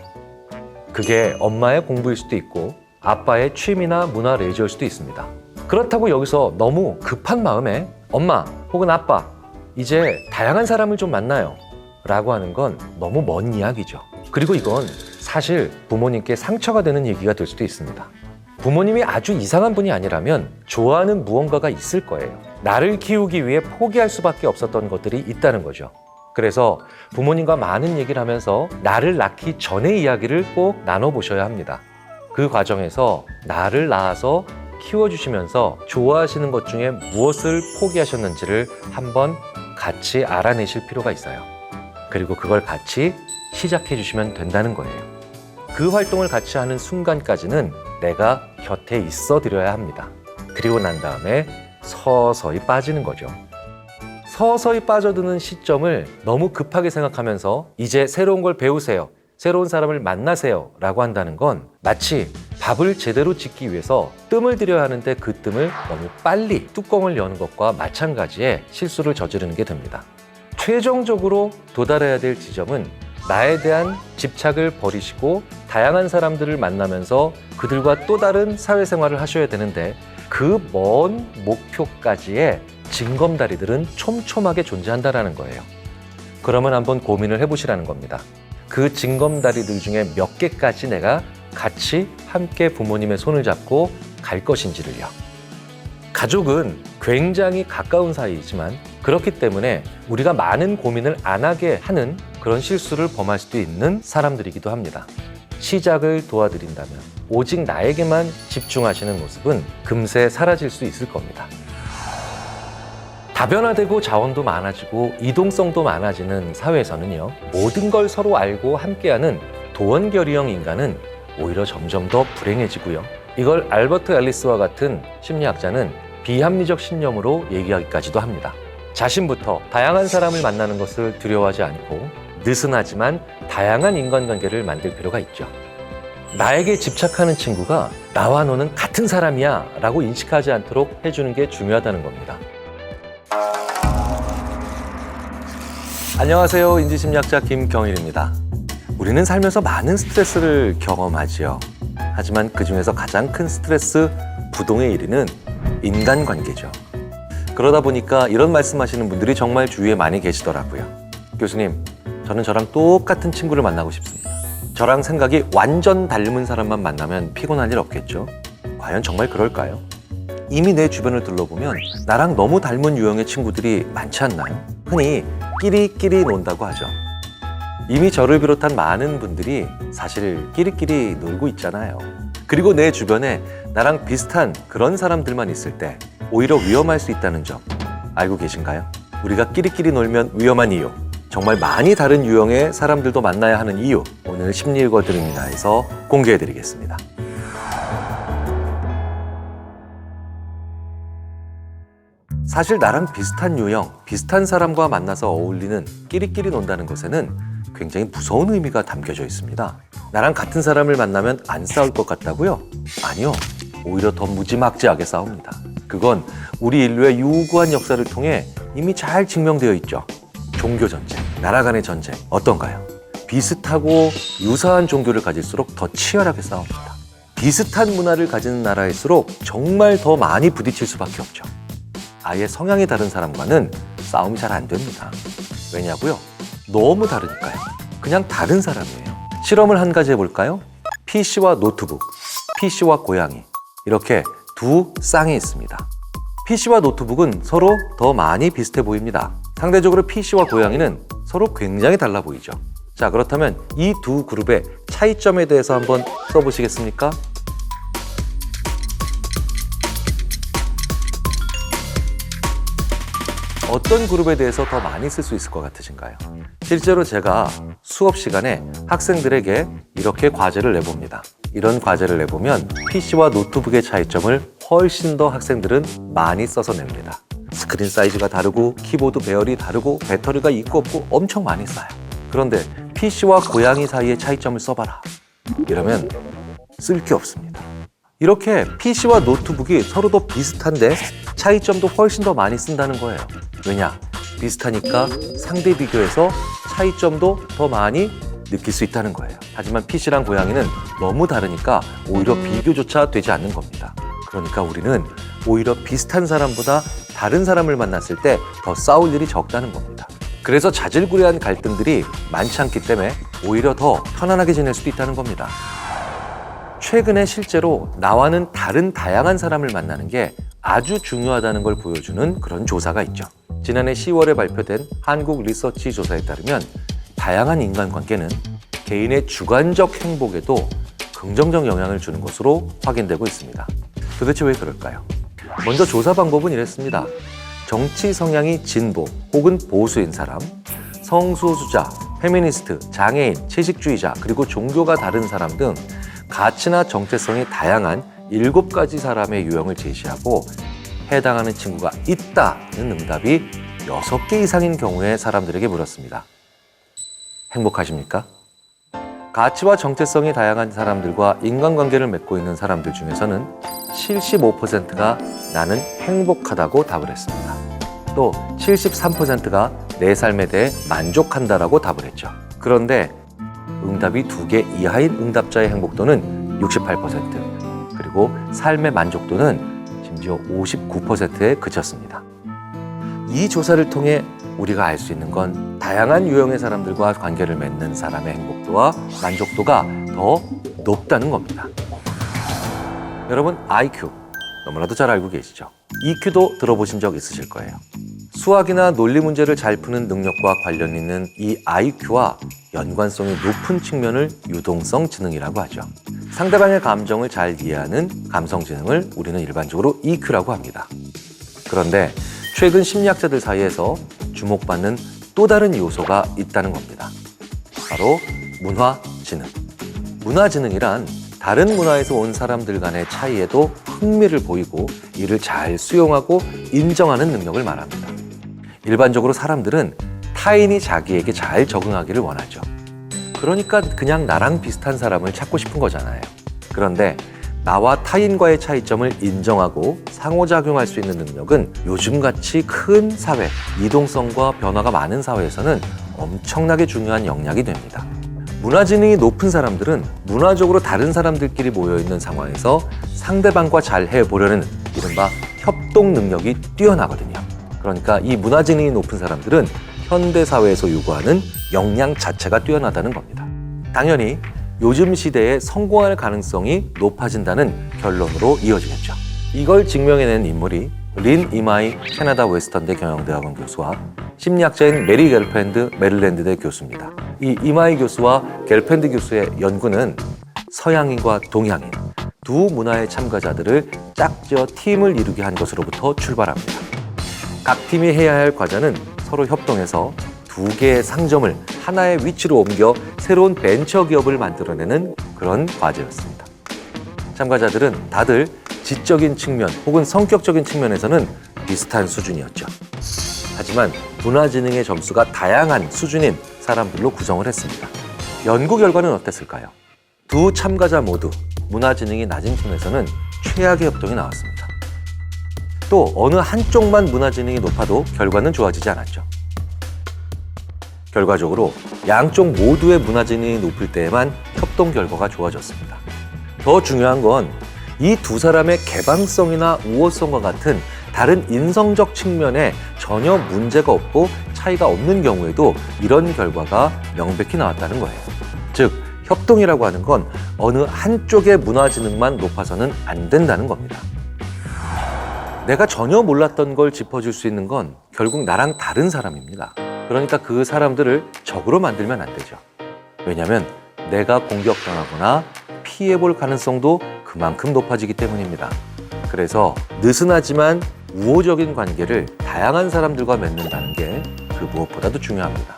그게 엄마의 공부일 수도 있고 아빠의 취미나 문화 레저일 수도 있습니다. 그렇다고 여기서 너무 급한 마음에 엄마 혹은 아빠, 이제 다양한 사람을 좀 만나요 라고 하는 건 너무 먼 이야기죠. 그리고 이건 사실 부모님께 상처가 되는 얘기가 될 수도 있습니다. 부모님이 아주 이상한 분이 아니라면 좋아하는 무언가가 있을 거예요. 나를 키우기 위해 포기할 수밖에 없었던 것들이 있다는 거죠. 그래서 부모님과 많은 얘기를 하면서 나를 낳기 전의 이야기를 꼭 나눠보셔야 합니다. 그 과정에서 나를 낳아서 키워주시면서 좋아하시는 것 중에 무엇을 포기하셨는지를 한번 같이 알아내실 필요가 있어요. 그리고 그걸 같이 시작해 주시면 된다는 거예요. 그 활동을 같이 하는 순간까지는 내가 곁에 있어 드려야 합니다. 그리고 난 다음에 서서히 빠지는 거죠. 서서히 빠져드는 시점을 너무 급하게 생각하면서 이제 새로운 걸 배우세요, 새로운 사람을 만나세요 라고 한다는 건 마치 밥을 제대로 짓기 위해서 뜸을 들여야 하는데 그 뜸을 너무 빨리 뚜껑을 여는 것과 마찬가지의 실수를 저지르는 게 됩니다. 최종적으로 도달해야 될 지점은 나에 대한 집착을 버리시고 다양한 사람들을 만나면서 그들과 또 다른 사회생활을 하셔야 되는데 그 먼 목표까지의 징검다리들은 촘촘하게 존재한다는 거예요. 그러면 한번 고민을 해보시라는 겁니다. 그 징검다리들 중에 몇 개까지 내가 같이 함께 부모님의 손을 잡고 갈 것인지를요. 가족은 굉장히 가까운 사이이지만 그렇기 때문에 우리가 많은 고민을 안 하게 하는 그런 실수를 범할 수도 있는 사람들이기도 합니다. 시작을 도와드린다면 오직 나에게만 집중하시는 모습은 금세 사라질 수 있을 겁니다. 다변화되고 자원도 많아지고 이동성도 많아지는 사회에서는요, 모든 걸 서로 알고 함께하는 도원결의형 인간은 오히려 점점 더 불행해지고요. 이걸 알버트 앨리스와 같은 심리학자는 비합리적 신념으로 얘기하기까지도 합니다. 자신부터 다양한 사람을 만나는 것을 두려워하지 않고 느슨하지만 다양한 인간관계를 만들 필요가 있죠. 나에게 집착하는 친구가 나와 너는 같은 사람이야 라고 인식하지 않도록 해주는 게 중요하다는 겁니다. 안녕하세요. 인지심리학자 김경일입니다. 우리는 살면서 많은 스트레스를 경험하지요. 하지만 그 중에서 가장 큰 스트레스 부동의 1위는 인간관계죠. 그러다 보니까 이런 말씀하시는 분들이 정말 주위에 많이 계시더라고요. 교수님, 저는 저랑 똑같은 친구를 만나고 싶습니다. 저랑 생각이 완전 닮은 사람만 만나면 피곤한 일 없겠죠? 과연 정말 그럴까요? 이미 내 주변을 둘러보면 나랑 너무 닮은 유형의 친구들이 많지 않나요? 흔히 끼리끼리 논다고 하죠. 이미 저를 비롯한 많은 분들이 사실 끼리끼리 놀고 있잖아요. 그리고 내 주변에 나랑 비슷한 그런 사람들만 있을 때 오히려 위험할 수 있다는 점 알고 계신가요? 우리가 끼리끼리 놀면 위험한 이유, 정말 많이 다른 유형의 사람들도 만나야 하는 이유, 오늘 심리 읽어드립니다에서 공개해드리겠습니다. 사실 나랑 비슷한 유형, 비슷한 사람과 만나서 어울리는 끼리끼리 논다는 것에는 굉장히 무서운 의미가 담겨져 있습니다. 나랑 같은 사람을 만나면 안 싸울 것 같다고요? 아니요. 오히려 더 무지막지하게 싸웁니다. 그건 우리 인류의 유구한 역사를 통해 이미 잘 증명되어 있죠. 종교 전쟁, 나라 간의 전쟁 어떤가요? 비슷하고 유사한 종교를 가질수록 더 치열하게 싸웁니다. 비슷한 문화를 가진 나라일수록 정말 더 많이 부딪힐 수밖에 없죠. 아예 성향이 다른 사람과는 싸움이 잘 안 됩니다. 왜냐고요? 너무 다르니까요. 그냥 다른 사람이에요. 실험을 한 가지 해볼까요? PC와 노트북, PC와 고양이 이렇게 두 쌍이 있습니다. PC와 노트북은 서로 더 많이 비슷해 보입니다. 상대적으로 PC와 고양이는 서로 굉장히 달라 보이죠. 자, 그렇다면 이 두 그룹의 차이점에 대해서 한번 써보시겠습니까? 어떤 그룹에 대해서 더 많이 쓸 수 있을 것 같으신가요? 실제로 제가 수업 시간에 학생들에게 이렇게 과제를 내봅니다. 이런 과제를 내보면 PC와 노트북의 차이점을 훨씬 더 학생들은 많이 써서 냅니다. 스크린 사이즈가 다르고 키보드 배열이 다르고 배터리가 있고 없고 엄청 많이 써요. 그런데 PC와 고양이 사이의 차이점을 써봐라. 이러면 쓸 게 없습니다. 이렇게 PC와 노트북이 서로도 비슷한데 차이점도 훨씬 더 많이 쓴다는 거예요. 왜냐? 비슷하니까 상대 비교해서 차이점도 더 많이 느낄 수 있다는 거예요. 하지만 PC랑 고양이는 너무 다르니까 오히려 비교조차 되지 않는 겁니다. 그러니까 우리는 오히려 비슷한 사람보다 다른 사람을 만났을 때 더 싸울 일이 적다는 겁니다. 그래서 자질구레한 갈등들이 많지 않기 때문에 오히려 더 편안하게 지낼 수도 있다는 겁니다. 최근에 실제로 나와는 다른 다양한 사람을 만나는 게 아주 중요하다는 걸 보여주는 그런 조사가 있죠. 지난해 10월에 발표된 한국 리서치 조사에 따르면 다양한 인간관계는 개인의 주관적 행복에도 긍정적 영향을 주는 것으로 확인되고 있습니다. 도대체 왜 그럴까요? 먼저 조사 방법은 이랬습니다. 정치 성향이 진보 혹은 보수인 사람, 성소수자, 페미니스트, 장애인, 채식주의자, 그리고 종교가 다른 사람 등 가치나 정체성이 다양한 7가지 사람의 유형을 제시하고 해당하는 친구가 있다는 응답이 6개 이상인 경우에 사람들에게 물었습니다. 행복하십니까? 가치와 정체성이 다양한 사람들과 인간관계를 맺고 있는 사람들 중에서는 75%가 나는 행복하다고 답을 했습니다. 또 73%가 내 삶에 대해 만족한다라고 답을 했죠. 그런데 응답이 2개 이하인 응답자의 행복도는 68%, 그리고 삶의 만족도는 심지어 59%에 그쳤습니다. 이 조사를 통해 우리가 알 수 있는 건 다양한 유형의 사람들과 관계를 맺는 사람의 행복도와 만족도가 더 높다는 겁니다. 여러분, IQ 너무나도 잘 알고 계시죠? EQ도 들어보신 적 있으실 거예요. 수학이나 논리 문제를 잘 푸는 능력과 관련 있는 이 IQ와 연관성이 높은 측면을 유동성 지능이라고 하죠. 상대방의 감정을 잘 이해하는 감성 지능을 우리는 일반적으로 EQ라고 합니다. 그런데 최근 심리학자들 사이에서 주목받는 또 다른 요소가 있다는 겁니다. 바로 문화 지능. 문화 지능이란 다른 문화에서 온 사람들 간의 차이에도 흥미를 보이고 이를 잘 수용하고 인정하는 능력을 말합니다. 일반적으로 사람들은 타인이 자기에게 잘 적응하기를 원하죠. 그러니까 그냥 나랑 비슷한 사람을 찾고 싶은 거잖아요. 그런데 나와 타인과의 차이점을 인정하고 상호작용할 수 있는 능력은 요즘같이 큰 사회, 이동성과 변화가 많은 사회에서는 엄청나게 중요한 역량이 됩니다. 문화지능이 높은 사람들은 문화적으로 다른 사람들끼리 모여있는 상황에서 상대방과 잘 해보려는 이른바 협동 능력이 뛰어나거든요. 그러니까 이 문화지능이 높은 사람들은 현대사회에서 요구하는 역량 자체가 뛰어나다는 겁니다. 당연히 요즘 시대에 성공할 가능성이 높아진다는 결론으로 이어지겠죠. 이걸 증명해낸 인물이 린 이마이 캐나다 웨스턴대 경영대학원 교수와 심리학자인 메리 겔펜드 메릴랜드대 교수입니다. 이 이마이 교수와 겔펜드 교수의 연구는 서양인과 동양인 두 문화의 참가자들을 짝지어 팀을 이루게 한 것으로부터 출발합니다. 각 팀이 해야 할 과제는 서로 협동해서 두 개의 상점을 하나의 위치로 옮겨 새로운 벤처 기업을 만들어내는 그런 과제였습니다. 참가자들은 다들 지적인 측면 혹은 성격적인 측면에서는 비슷한 수준이었죠. 하지만 문화지능의 점수가 다양한 수준인 사람들로 구성을 했습니다. 연구 결과는 어땠을까요? 두 참가자 모두 문화지능이 낮은 팀에서는 최악의 협동이 나왔습니다. 또 어느 한쪽만 문화지능이 높아도 결과는 좋아지지 않았죠. 결과적으로 양쪽 모두의 문화지능이 높을 때에만 협동 결과가 좋아졌습니다. 더 중요한 건 이 두 사람의 개방성이나 우호성과 같은 다른 인성적 측면에 전혀 문제가 없고 차이가 없는 경우에도 이런 결과가 명백히 나왔다는 거예요. 즉, 협동이라고 하는 건 어느 한쪽의 문화지능만 높아서는 안 된다는 겁니다. 내가 전혀 몰랐던 걸 짚어줄 수 있는 건 결국 나랑 다른 사람입니다. 그러니까 그 사람들을 적으로 만들면 안 되죠. 왜냐하면 내가 공격당하거나 피해볼 가능성도 그만큼 높아지기 때문입니다. 그래서 느슨하지만 우호적인 관계를 다양한 사람들과 맺는다는 게 그 무엇보다도 중요합니다.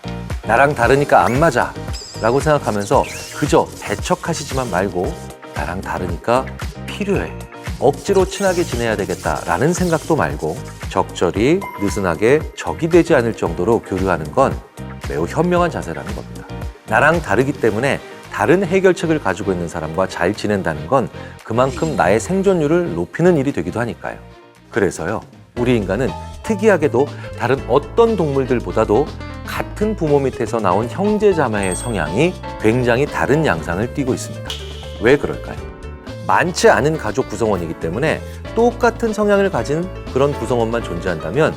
나랑 다르니까 안 맞아 라고 생각하면서 그저 배척하시지만 말고 나랑 다르니까 필요해, 억지로 친하게 지내야 되겠다라는 생각도 말고 적절히 느슨하게 적이 되지 않을 정도로 교류하는 건 매우 현명한 자세라는 겁니다. 나랑 다르기 때문에 다른 해결책을 가지고 있는 사람과 잘 지낸다는 건 그만큼 나의 생존율을 높이는 일이 되기도 하니까요. 그래서요, 우리 인간은 특이하게도 다른 어떤 동물들보다도 같은 부모 밑에서 나온 형제자매의 성향이 굉장히 다른 양상을 띠고 있습니다. 왜 그럴까요? 많지 않은 가족 구성원이기 때문에 똑같은 성향을 가진 그런 구성원만 존재한다면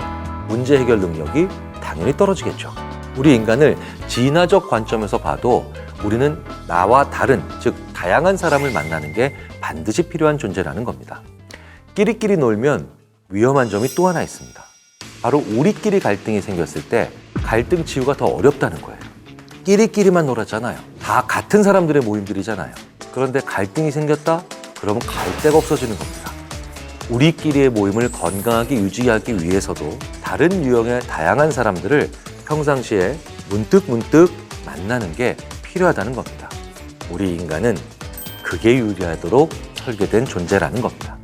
문제 해결 능력이 당연히 떨어지겠죠. 우리 인간을 진화적 관점에서 봐도 우리는 나와 다른, 즉 다양한 사람을 만나는 게 반드시 필요한 존재라는 겁니다. 끼리끼리 놀면 위험한 점이 또 하나 있습니다. 바로 우리끼리 갈등이 생겼을 때 갈등 치유가 더 어렵다는 거예요. 끼리끼리만 놀았잖아요. 다 같은 사람들의 모임들이잖아요. 그런데 갈등이 생겼다? 그러면 갈 데가 없어지는 겁니다. 우리끼리의 모임을 건강하게 유지하기 위해서도 다른 유형의 다양한 사람들을 평상시에 문득문득 만나는 게 필요하다는 겁니다. 우리 인간은 그게 유리하도록 설계된 존재라는 겁니다.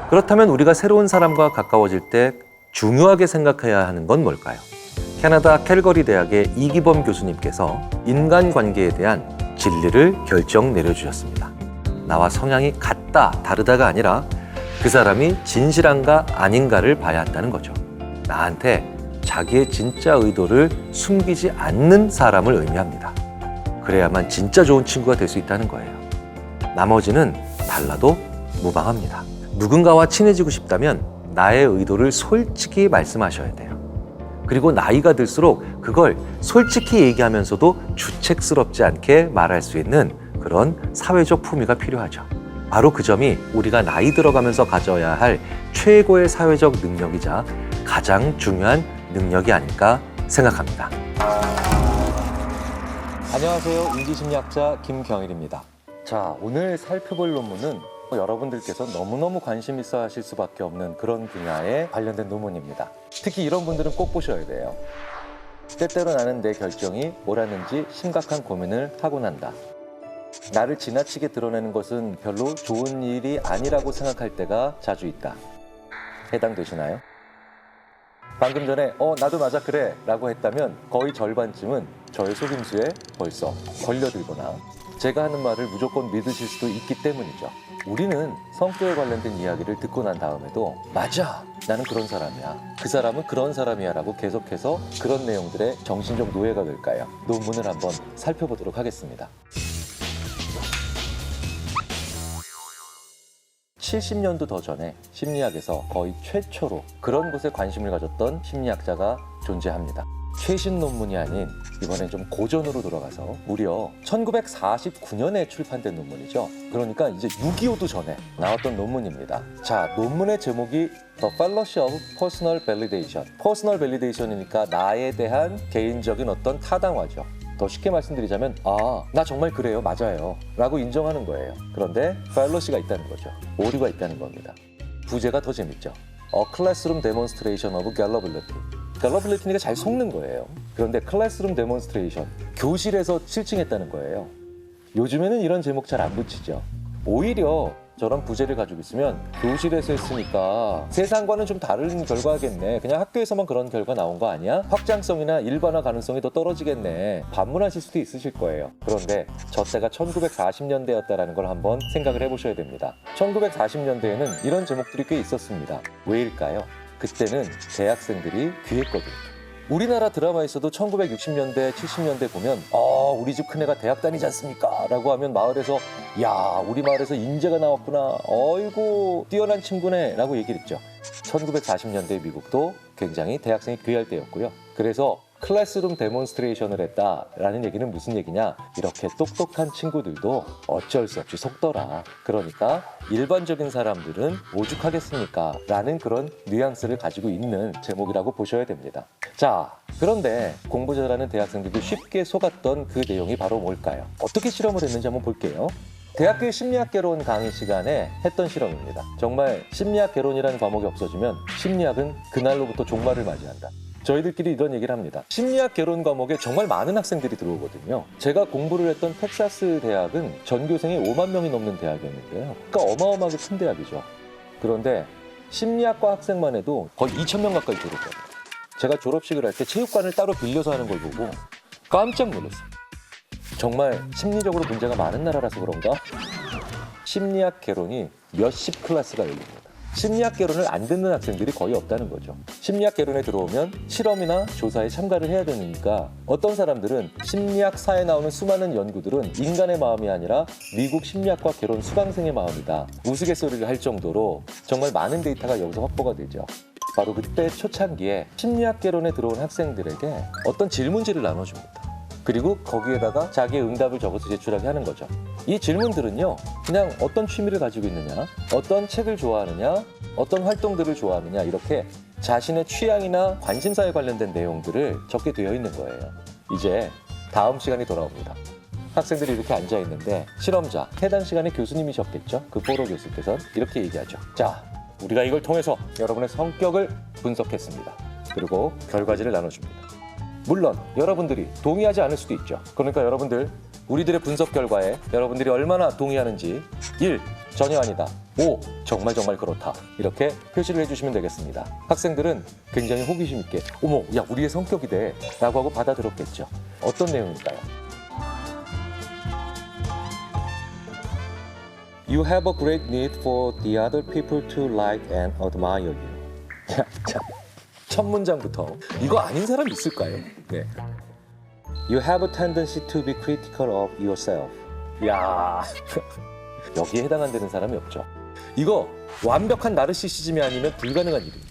그렇다면 우리가 새로운 사람과 가까워질 때 중요하게 생각해야 하는 건 뭘까요? 캐나다 캘거리 대학의 이기범 교수님께서 인간관계에 대한 진리를 결정 내려주셨습니다. 나와 성향이 같다, 다르다가 아니라 그 사람이 진실한가 아닌가를 봐야 한다는 거죠. 나한테 자기의 진짜 의도를 숨기지 않는 사람을 의미합니다. 그래야만 진짜 좋은 친구가 될 수 있다는 거예요. 나머지는 달라도 무방합니다. 누군가와 친해지고 싶다면 나의 의도를 솔직히 말씀하셔야 돼요. 그리고 나이가 들수록 그걸 솔직히 얘기하면서도 주책스럽지 않게 말할 수 있는 그런 사회적 품위가 필요하죠. 바로 그 점이 우리가 나이 들어가면서 가져야 할 최고의 사회적 능력이자 가장 중요한 능력이 아닐까 생각합니다. 안녕하세요. 인지심리학자 김경일입니다. 자, 오늘 살펴볼 논문은 여러분들께서 너무너무 관심 있어 하실 수밖에 없는 그런 분야에 관련된 논문입니다. 특히 이런 분들은 꼭 보셔야 돼요. 때때로 나는 내 결정이 옳았는지 심각한 고민을 하고 난다. 나를 지나치게 드러내는 것은 별로 좋은 일이 아니라고 생각할 때가 자주 있다. 해당되시나요? 방금 전에 나도 맞아 그래 라고 했다면 거의 절반쯤은 저의 속임수에 벌써 걸려들거나 제가 하는 말을 무조건 믿으실 수도 있기 때문이죠. 우리는 성격에 관련된 이야기를 듣고 난 다음에도 맞아! 나는 그런 사람이야. 그 사람은 그런 사람이야 라고 계속해서 그런 내용들의 정신적 노예가 될까요? 논문을 한번 살펴보도록 하겠습니다. 70년도 더 전에 심리학에서 거의 최초로 그런 곳에 관심을 가졌던 심리학자가 존재합니다. 최신 논문이 아닌 이번엔 좀 고전으로 돌아가서 무려 1949년에 출판된 논문이죠. 그러니까 이제 6.25도 전에 나왔던 논문입니다. 자, 논문의 제목이 The Fallacy of Personal Validation. Personal Validation이니까 나에 대한 개인적인 어떤 타당화죠. 더 쉽게 말씀드리자면 나 정말 그래요. 맞아요. 라고 인정하는 거예요. 그런데 fallacy가 있다는 거죠. 오류가 있다는 겁니다. 부제가 더 재밌죠. A Classroom Demonstration of Gullibility. Gullibility니까 잘 속는 거예요. 그런데 Classroom Demonstration, 교실에서 실증했다는 거예요. 요즘에는 이런 제목 잘 안 붙이죠. 오히려 저런 부제를 가지고 있으면 교실에서 했으니까 세상과는 좀 다른 결과겠네. 그냥 학교에서만 그런 결과 나온 거 아니야? 확장성이나 일반화 가능성이 더 떨어지겠네. 반문하실 수도 있으실 거예요. 그런데 저 때가 1940년대였다는 걸 한번 생각을 해보셔야 됩니다. 1940년대에는 이런 제목들이 꽤 있었습니다. 왜일까요? 그때는 대학생들이 귀했거든요. 우리나라 드라마에서도 1960년대, 70년대 보면 우리 집 큰애가 대학 다니지 않습니까? 라고 하면 마을에서 야, 우리 마을에서 인재가 나왔구나. 어이구, 뛰어난 친구네. 라고 얘기를 했죠. 1940년대 미국도 굉장히 대학생이 귀할 때였고요. 그래서 클래스룸 데몬스트레이션을 했다라는 얘기는 무슨 얘기냐? 이렇게 똑똑한 친구들도 어쩔 수 없이 속더라. 그러니까 일반적인 사람들은 오죽하겠습니까? 라는 그런 뉘앙스를 가지고 있는 제목이라고 보셔야 됩니다. 자, 그런데 공부 잘하는 대학생들도 쉽게 속았던 그 내용이 바로 뭘까요? 어떻게 실험을 했는지 한번 볼게요. 대학교의 심리학 개론 강의 시간에 했던 실험입니다. 정말 심리학 개론이라는 과목이 없어지면 심리학은 그날로부터 종말을 맞이한다. 저희들끼리 이런 얘기를 합니다. 심리학 개론 과목에 정말 많은 학생들이 들어오거든요. 제가 공부를 했던 텍사스 대학은 전교생이 5만 명이 넘는 대학이었는데요. 그러니까 어마어마하게 큰 대학이죠. 그런데 심리학과 학생만 해도 거의 2,000명 가까이 들어오거든요. 제가 졸업식을 할 때 체육관을 따로 빌려서 하는 걸 보고 깜짝 놀랐어요. 정말 심리적으로 문제가 많은 나라라서 그런가? 심리학 개론이 몇십 클래스가 열립니다. 심리학 개론을 안 듣는 학생들이 거의 없다는 거죠. 심리학 개론에 들어오면 실험이나 조사에 참가를 해야 되니까 어떤 사람들은 심리학사에 나오는 수많은 연구들은 인간의 마음이 아니라 미국 심리학과 개론 수강생의 마음이다. 우스갯소리를 할 정도로 정말 많은 데이터가 여기서 확보가 되죠. 바로 그때 초창기에 심리학 개론에 들어온 학생들에게 어떤 질문지를 나눠줍니다. 그리고 거기에다가 자기의 응답을 적어서 제출하게 하는 거죠. 이 질문들은요, 그냥 어떤 취미를 가지고 있느냐, 어떤 책을 좋아하느냐, 어떤 활동들을 좋아하느냐, 이렇게 자신의 취향이나 관심사에 관련된 내용들을 적게 되어 있는 거예요. 이제 다음 시간이 돌아옵니다. 학생들이 이렇게 앉아있는데 실험자, 해당 시간에 교수님이셨겠죠? 그 포로 교수께서 이렇게 얘기하죠. 자, 우리가 이걸 통해서 여러분의 성격을 분석했습니다. 그리고 결과지를 나눠줍니다. 물론 여러분들이 동의하지 않을 수도 있죠. 그러니까 여러분들 우리들의 분석 결과에 여러분들이 얼마나 동의하는지 1. 전혀 아니다. 5. 정말 그렇다. 이렇게 표시를 해주시면 되겠습니다. 학생들은 굉장히 호기심 있게 어머, 야, 우리의 성격이 돼 라고 하고 받아들였겠죠. 어떤 내용일까요? You have a great need for the other people to like and admire you. 자, 첫 문장부터 이거 아닌 사람 있을까요? 네. You have a tendency to be critical of yourself. 야, 여기에 해당 안 되는 사람이 없죠. 이거 완벽한 나르시시즘이 아니면 불가능한 일입니다.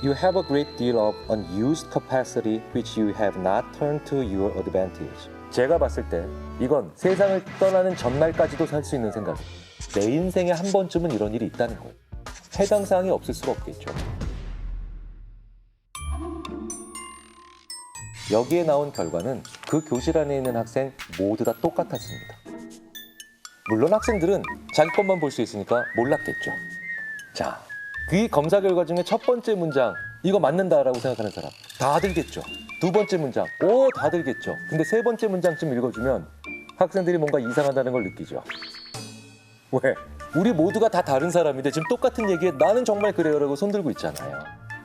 You have a great deal of unused capacity which you have not turned to your advantage. 제가 봤을 때 이건 세상을 떠나는 전날까지도 살 수 있는 생각이에요. 내 인생에 한 번쯤은 이런 일이 있다는 거예요. 해당 사항이 없을 수가 없겠죠. 여기에 나온 결과는 그 교실 안에 있는 학생 모두 다 똑같았습니다. 물론 학생들은 자기 것만 볼 수 있으니까 몰랐겠죠. 자, 그 검사 결과 중에 첫 번째 문장 이거 맞는다라고 생각하는 사람 다 들겠죠. 두 번째 문장 다 들겠죠. 근데 세 번째 문장쯤 읽어주면 학생들이 뭔가 이상하다는 걸 느끼죠. 왜? 우리 모두가 다 다른 사람인데 지금 똑같은 얘기에 나는 정말 그래요라고 손들고 있잖아요.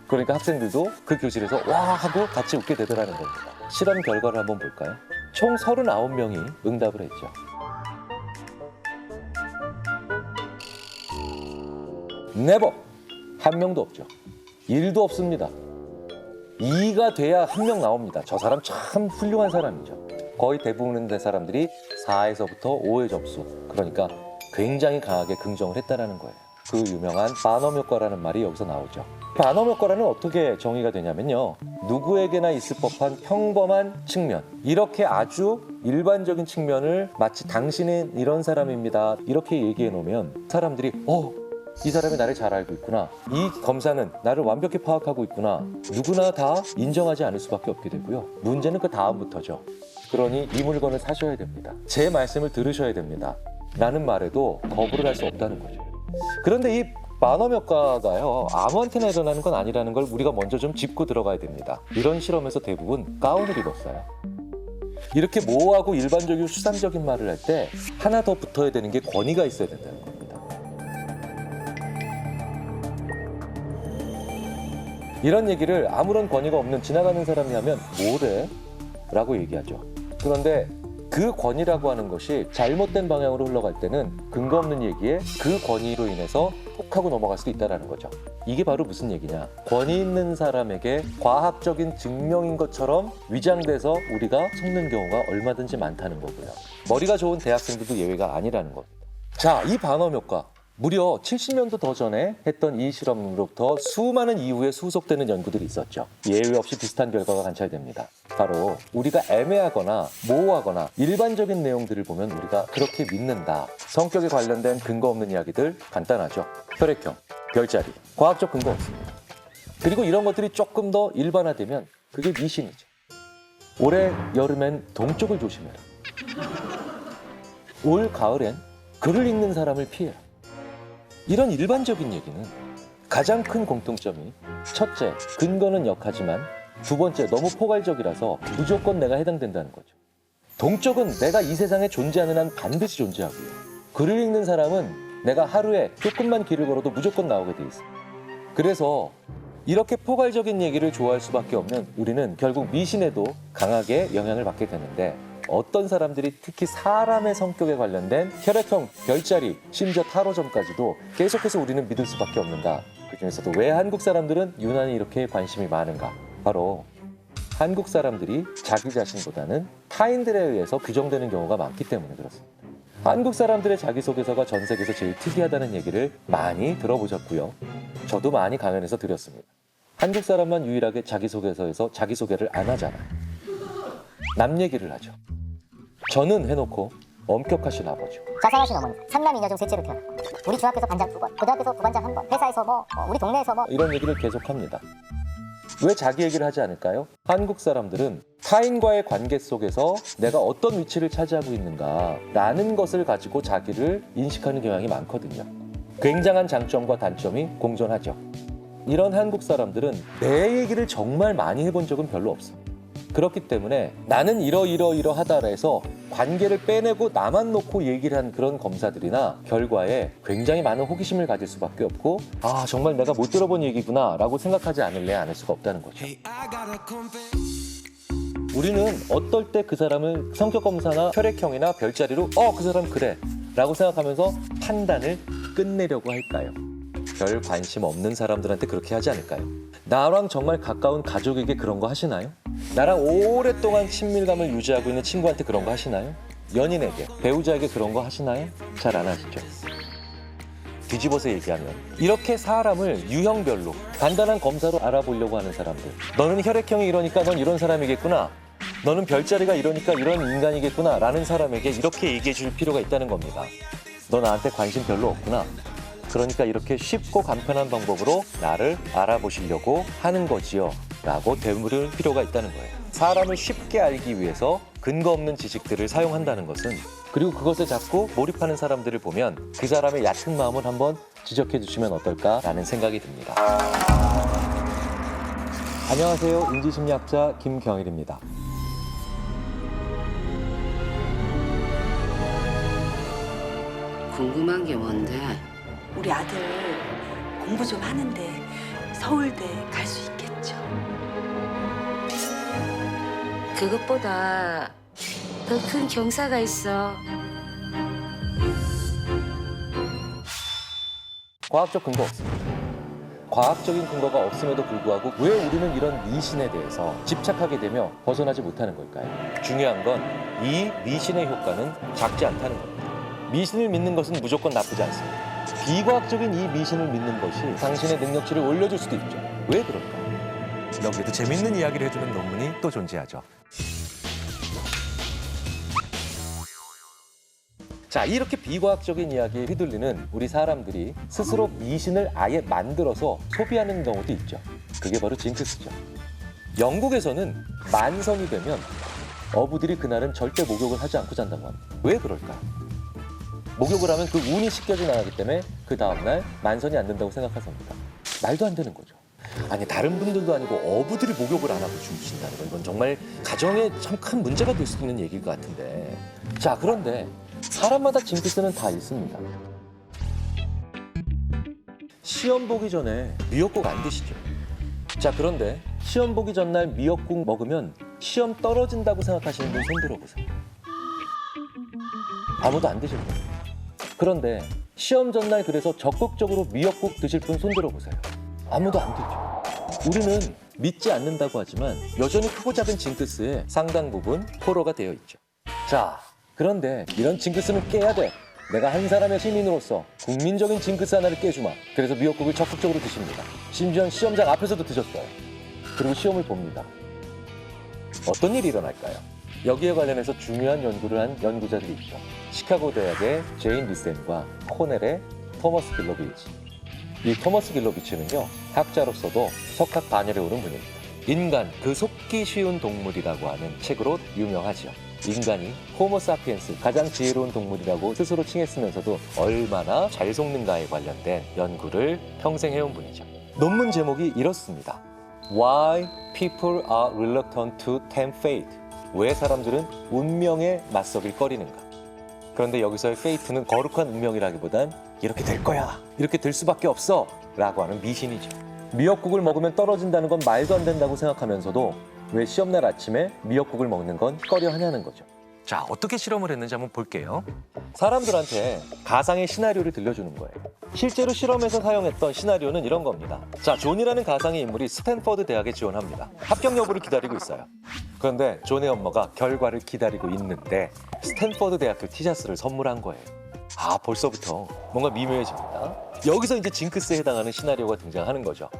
그러니까 학생들도 그 교실에서 와 하고 같이 웃게 되더라는 겁니다. 실험 결과를 한번 볼까요? 총 39명이 응답을 했죠. 네버! 한 명도 없죠. 1도 없습니다. 2가 돼야 한 명 나옵니다. 저 사람 참 훌륭한 사람이죠. 거의 대부분의 사람들이 4에서부터 5의 점수, 그러니까 굉장히 강하게 긍정을 했다는 거예요. 그 유명한 반엄 효과라는 말이 여기서 나오죠. 반엄 효과라는 어떻게 정의가 되냐면요. 누구에게나 있을 법한 평범한 측면, 이렇게 아주 일반적인 측면을 마치 당신은 이런 사람입니다, 이렇게 얘기해 놓으면 사람들이 이 사람이 나를 잘 알고 있구나, 이 검사는 나를 완벽히 파악하고 있구나, 누구나 다 인정하지 않을 수밖에 없게 되고요. 문제는 그 다음부터죠. 그러니 이 물건을 사셔야 됩니다, 제 말씀을 들으셔야 됩니다 라는 말에도 거부를 할 수 없다는 거죠. 그런데 이 반엄 효과가요, 아무한테나 일어나는 건 아니라는 걸 우리가 먼저 좀 짚고 들어가야 됩니다. 이런 실험에서 대부분 가운을 입었어요. 이렇게 모호하고 일반적이고 수상적인 말을 할 때 하나 더 붙어야 되는 게 권위가 있어야 된다는 겁니다. 이런 얘기를 아무런 권위가 없는 지나가는 사람이 하면 뭐래? 라고 얘기하죠. 그런데 그 권위라고 하는 것이 잘못된 방향으로 흘러갈 때는 근거 없는 얘기에 그 권위로 인해서 톡 하고 넘어갈 수도 있다는 거죠. 이게 바로 무슨 얘기냐? 권위 있는 사람에게 과학적인 증명인 것처럼 위장돼서 우리가 속는 경우가 얼마든지 많다는 거고요. 머리가 좋은 대학생들도 예외가 아니라는 겁니다. 자, 이 반엄 효과. 무려 70년도 더 전에 했던 이 실험으로부터 수많은 이후에 후속되는 연구들이 있었죠. 예외 없이 비슷한 결과가 관찰됩니다. 바로 우리가 애매하거나 모호하거나 일반적인 내용들을 보면 우리가 그렇게 믿는다. 성격에 관련된 근거 없는 이야기들 간단하죠. 혈액형, 별자리, 과학적 근거 없습니다. 그리고 이런 것들이 조금 더 일반화되면 그게 미신이죠. 올해 여름엔 동쪽을 조심해라. 올 가을엔 글을 읽는 사람을 피해라. 이런 일반적인 얘기는 가장 큰 공통점이 첫째, 근거는 역하지만 두 번째, 너무 포괄적이라서 무조건 내가 해당된다는 거죠. 동쪽은 내가 이 세상에 존재하는 한 반드시 존재하고요. 글을 읽는 사람은 내가 하루에 조금만 길을 걸어도 무조건 나오게 돼 있어요. 그래서 이렇게 포괄적인 얘기를 좋아할 수밖에 없는 우리는 결국 미신에도 강하게 영향을 받게 되는데, 어떤 사람들이 특히 사람의 성격에 관련된 혈액형, 별자리, 심지어 타로점까지도 계속해서 우리는 믿을 수밖에 없는가. 그중에서도 왜 한국 사람들은 유난히 이렇게 관심이 많은가. 바로 한국 사람들이 자기 자신보다는 타인들에 의해서 규정되는 경우가 많기 때문에 그렇습니다. 한국 사람들의 자기소개서가 전 세계에서 제일 특이하다는 얘기를 많이 들어보셨고요. 저도 많이 강연에서 드렸습니다. 한국 사람만 유일하게 자기소개서에서 자기소개를 안 하잖아요. 남 얘기를 하죠. 저는 해놓고 엄격하신 아버지, 자상하신 어머니, 3남 2녀 중 셋째로 태어났고, 우리 중학교에서 반장 2번, 고등학교에서 부반장 1번, 회사에서 우리 동네에서 이런 얘기를 계속합니다. 왜 자기 얘기를 하지 않을까요? 한국 사람들은 타인과의 관계 속에서 내가 어떤 위치를 차지하고 있는가 라는 것을 가지고 자기를 인식하는 경향이 많거든요. 굉장한 장점과 단점이 공존하죠. 이런 한국 사람들은 내 얘기를 정말 많이 해본 적은 별로 없습니다. 그렇기 때문에 나는 이러하다라 해서 관계를 빼내고 나만 놓고 얘기를 한 그런 검사들이나 결과에 굉장히 많은 호기심을 가질 수밖에 없고, 아 정말 내가 못 들어본 얘기구나 라고 생각하지 않을래 않을 수가 없다는 거죠. 우리는 어떨 때 그 사람을 성격검사나 혈액형이나 별자리로 그 사람 그래 라고 생각하면서 판단을 끝내려고 할까요? 별 관심 없는 사람들한테 그렇게 하지 않을까요? 나랑 정말 가까운 가족에게 그런 거 하시나요? 나랑 오랫동안 친밀감을 유지하고 있는 친구한테 그런 거 하시나요? 연인에게, 배우자에게 그런 거 하시나요? 잘 안 하시죠? 뒤집어서 얘기하면 이렇게 사람을 유형별로 간단한 검사로 알아보려고 하는 사람들, 너는 혈액형이 이러니까 넌 이런 사람이겠구나, 너는 별자리가 이러니까 이런 인간이겠구나 라는 사람에게 이렇게 얘기해 줄 필요가 있다는 겁니다. 너 나한테 관심 별로 없구나. 그러니까 이렇게 쉽고 간편한 방법으로 나를 알아보시려고 하는 거지요 라고 되물을 필요가 있다는 거예요. 사람을 쉽게 알기 위해서 근거 없는 지식들을 사용한다는 것은, 그리고 그것에 자꾸 몰입하는 사람들을 보면 그 사람의 얕은 마음을 한번 지적해 주시면 어떨까라는 생각이 듭니다. 안녕하세요. 인지심리학자 김경일입니다. 궁금한 게 뭔데? 우리 아들 공부 좀 하는데 서울대 갈 수 있겠죠? 그것보다 더 큰 경사가 있어. 과학적 근거 없습니다. 과학적인 근거가 없음에도 불구하고 왜 우리는 이런 미신에 대해서 집착하게 되며 벗어나지 못하는 걸까요? 중요한 건 이 미신의 효과는 작지 않다는 겁니다. 미신을 믿는 것은 무조건 나쁘지 않습니다. 비과학적인 이 미신을 믿는 것이 당신의 능력치를 올려줄 수도 있죠. 왜 그럴까? 여기에도 재밌는 이야기를 해주는 논문이 또 존재하죠. 자, 이렇게 비과학적인 이야기에 휘둘리는 우리 사람들이 스스로 미신을 아예 만들어서 소비하는 경우도 있죠. 그게 바로 징크스죠. 영국에서는 만선이 되면 어부들이 그날은 절대 목욕을 하지 않고 잔다고 합니다. 왜 그럴까요? 목욕을 하면 그 운이 씻겨져 나가기 때문에 그 다음날 만선이 안 된다고 생각하십니다. 말도 안 되는 거죠. 아니, 다른 분들도 아니고 어부들이 목욕을 안 하고 주무신다는 건 이건 정말 가정에 참 큰 문제가 될 수 있는 얘기일 것 같은데. 자, 그런데 사람마다 징크스는 다 있습니다. 시험 보기 전에 미역국 안 드시죠? 자, 그런데 시험 보기 전날 미역국 먹으면 시험 떨어진다고 생각하시는 분 손 들어보세요. 아무도 안 드실 거예요. 그런데 시험 전날 그래서 적극적으로 미역국 드실 분 손 들어보세요. 아무도 안 들죠. 우리는 믿지 않는다고 하지만 여전히 크고 작은 징크스의 상당 부분 포로가 되어 있죠. 자, 그런데 이런 징크스는 깨야 돼. 내가 한 사람의 시민으로서 국민적인 징크스 하나를 깨주마. 그래서 미역국을 적극적으로 드십니다. 심지어 시험장 앞에서도 드셨어요. 그리고 시험을 봅니다. 어떤 일이 일어날까요? 여기에 관련해서 중요한 연구를 한 연구자들이 있죠. 시카고 대학의 제인 리센과 코넬의 토머스 길러비치. 이 토머스 길러비치는요, 학자로서도 석학 반열에 오른 분입니다. 인간, 그 속기 쉬운 동물이라고 하는 책으로 유명하죠. 인간이 호모사피엔스, 가장 지혜로운 동물이라고 스스로 칭했으면서도 얼마나 잘 속는가에 관련된 연구를 평생 해온 분이죠. 논문 제목이 이렇습니다. Why people are reluctant to tempt fate. 왜 사람들은 운명에 맞서길 꺼리는가. 그런데 여기서의 fate는 거룩한 운명이라기보단 이렇게 될 거야, 이렇게 될 수밖에 없어 라고 하는 미신이죠. 미역국을 먹으면 떨어진다는 건 말도 안 된다고 생각하면서도 왜 시험날 아침에 미역국을 먹는 건 꺼려 하냐는 거죠. 자, 어떻게 실험을 했는지 한번 볼게요. 사람들한테 가상의 시나리오를 들려주는 거예요. 실제로 실험에서 사용했던 시나리오는 이런 겁니다. 자, 존이라는 가상의 인물이 스탠퍼드 대학에 지원합니다. 합격 여부를 기다리고 있어요. 그런데 존의 엄마가 결과를 기다리고 있는데 스탠퍼드 대학교 티셔츠를 선물한 거예요. 아, 벌써부터 뭔가 미묘해집니다. 여기서 이제 징크스에 해당하는 시나리오가 등장하는 거죠.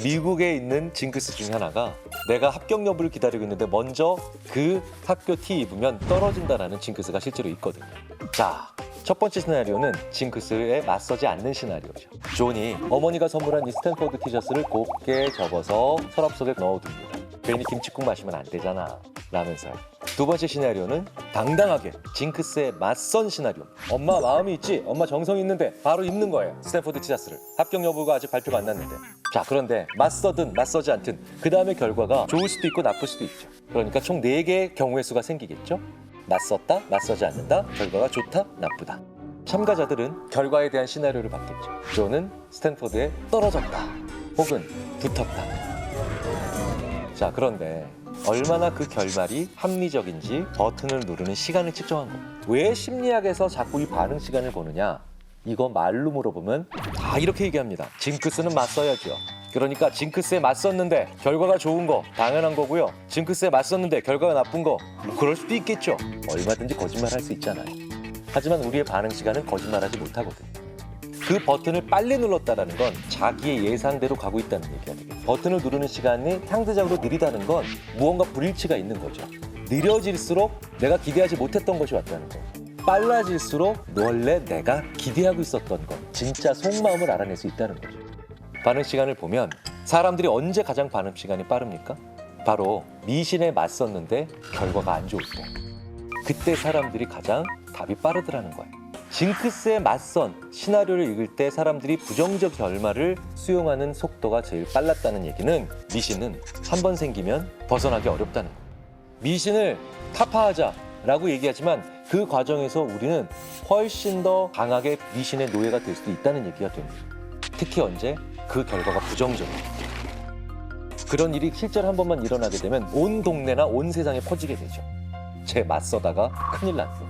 미국에 있는 징크스 중에 하나가 내가 합격 여부를 기다리고 있는데 먼저 그 학교 티 입으면 떨어진다라는 징크스가 실제로 있거든요. 자, 첫 번째 시나리오는 징크스에 맞서지 않는 시나리오죠. 존이 어머니가 선물한 이 스탠퍼드 티셔츠를 곱게 접어서 서랍 속에 넣어둡니다. 괜히 김치국 마시면 안 되잖아 라면서요. 두 번째 시나리오는 당당하게 징크스에 맞선 시나리오. 엄마 마음이 있지? 엄마 정성이 있는데 바로 입는 거예요. 스탠퍼드 티셔츠를. 합격 여부가 아직 발표가 안 났는데. 자, 그런데 맞서든 맞서지 않든 그 다음에 결과가 좋을 수도 있고 나쁠 수도 있죠. 그러니까 총 4개의 경우의 수가 생기겠죠. 맞섰다, 맞서지 않는다, 결과가 좋다, 나쁘다. 참가자들은 결과에 대한 시나리오를 받겠죠. 존은 스탠퍼드에 떨어졌다 혹은 붙었다. 자, 그런데 얼마나 그 결말이 합리적인지 버튼을 누르는 시간을 측정한 겁니다. 왜 심리학에서 자꾸 이 반응 시간을 보느냐? 이거 말로 물어보면 다 이렇게 얘기합니다. 징크스는 맞서야죠. 그러니까 징크스에 맞섰는데 결과가 좋은 거 당연한 거고요. 징크스에 맞섰는데 결과가 나쁜 거 뭐 그럴 수도 있겠죠. 얼마든지 거짓말할 수 있잖아요. 하지만 우리의 반응 시간은 거짓말하지 못하거든요. 그 버튼을 빨리 눌렀다는 건 자기의 예상대로 가고 있다는 얘기가 되겠죠. 버튼을 누르는 시간이 상대적으로 느리다는 건 무언가 불일치가 있는 거죠. 느려질수록 내가 기대하지 못했던 것이 왔다는 거. 빨라질수록 원래 내가 기대하고 있었던 것, 진짜 속마음을 알아낼 수 있다는 거죠. 반응 시간을 보면 사람들이 언제 가장 반응 시간이 빠릅니까? 바로 미신에 맞섰는데 결과가 안 좋을 때. 그때 사람들이 가장 답이 빠르더라는 거예요. 징크스에 맞선 시나리오를 읽을 때 사람들이 부정적 결말을 수용하는 속도가 제일 빨랐다는 얘기는 미신은 한 번 생기면 벗어나기 어렵다는 거예요. 미신을 타파하자라고 얘기하지만 그 과정에서 우리는 훨씬 더 강하게 미신의 노예가 될 수도 있다는 얘기가 됩니다. 특히 언제 그 결과가 부정적이에요. 그런 일이 실제로 한 번만 일어나게 되면 온 동네나 온 세상에 퍼지게 되죠. 쟤 맞서다가 큰일 났어.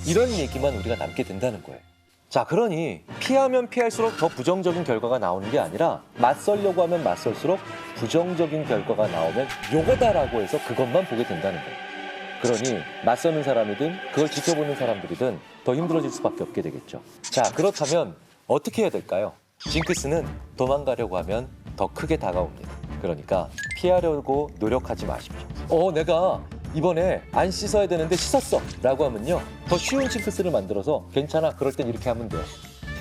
이런 얘기만 우리가 남게 된다는 거예요. 자, 그러니 피하면 피할수록 더 부정적인 결과가 나오는 게 아니라 맞설려고 하면 맞설수록 부정적인 결과가 나오면 요거다라고 해서 그것만 보게 된다는 거예요. 그러니 맞서는 사람이든 그걸 지켜보는 사람들이든 더 힘들어질 수밖에 없게 되겠죠. 자, 그렇다면 어떻게 해야 될까요? 징크스는 도망가려고 하면 더 크게 다가옵니다. 그러니까 피하려고 노력하지 마십시오. 내가 이번에 안 씻어야 되는데 씻었어 라고 하면요, 더 쉬운 징크스를 만들어서 괜찮아, 그럴 땐 이렇게 하면 돼요.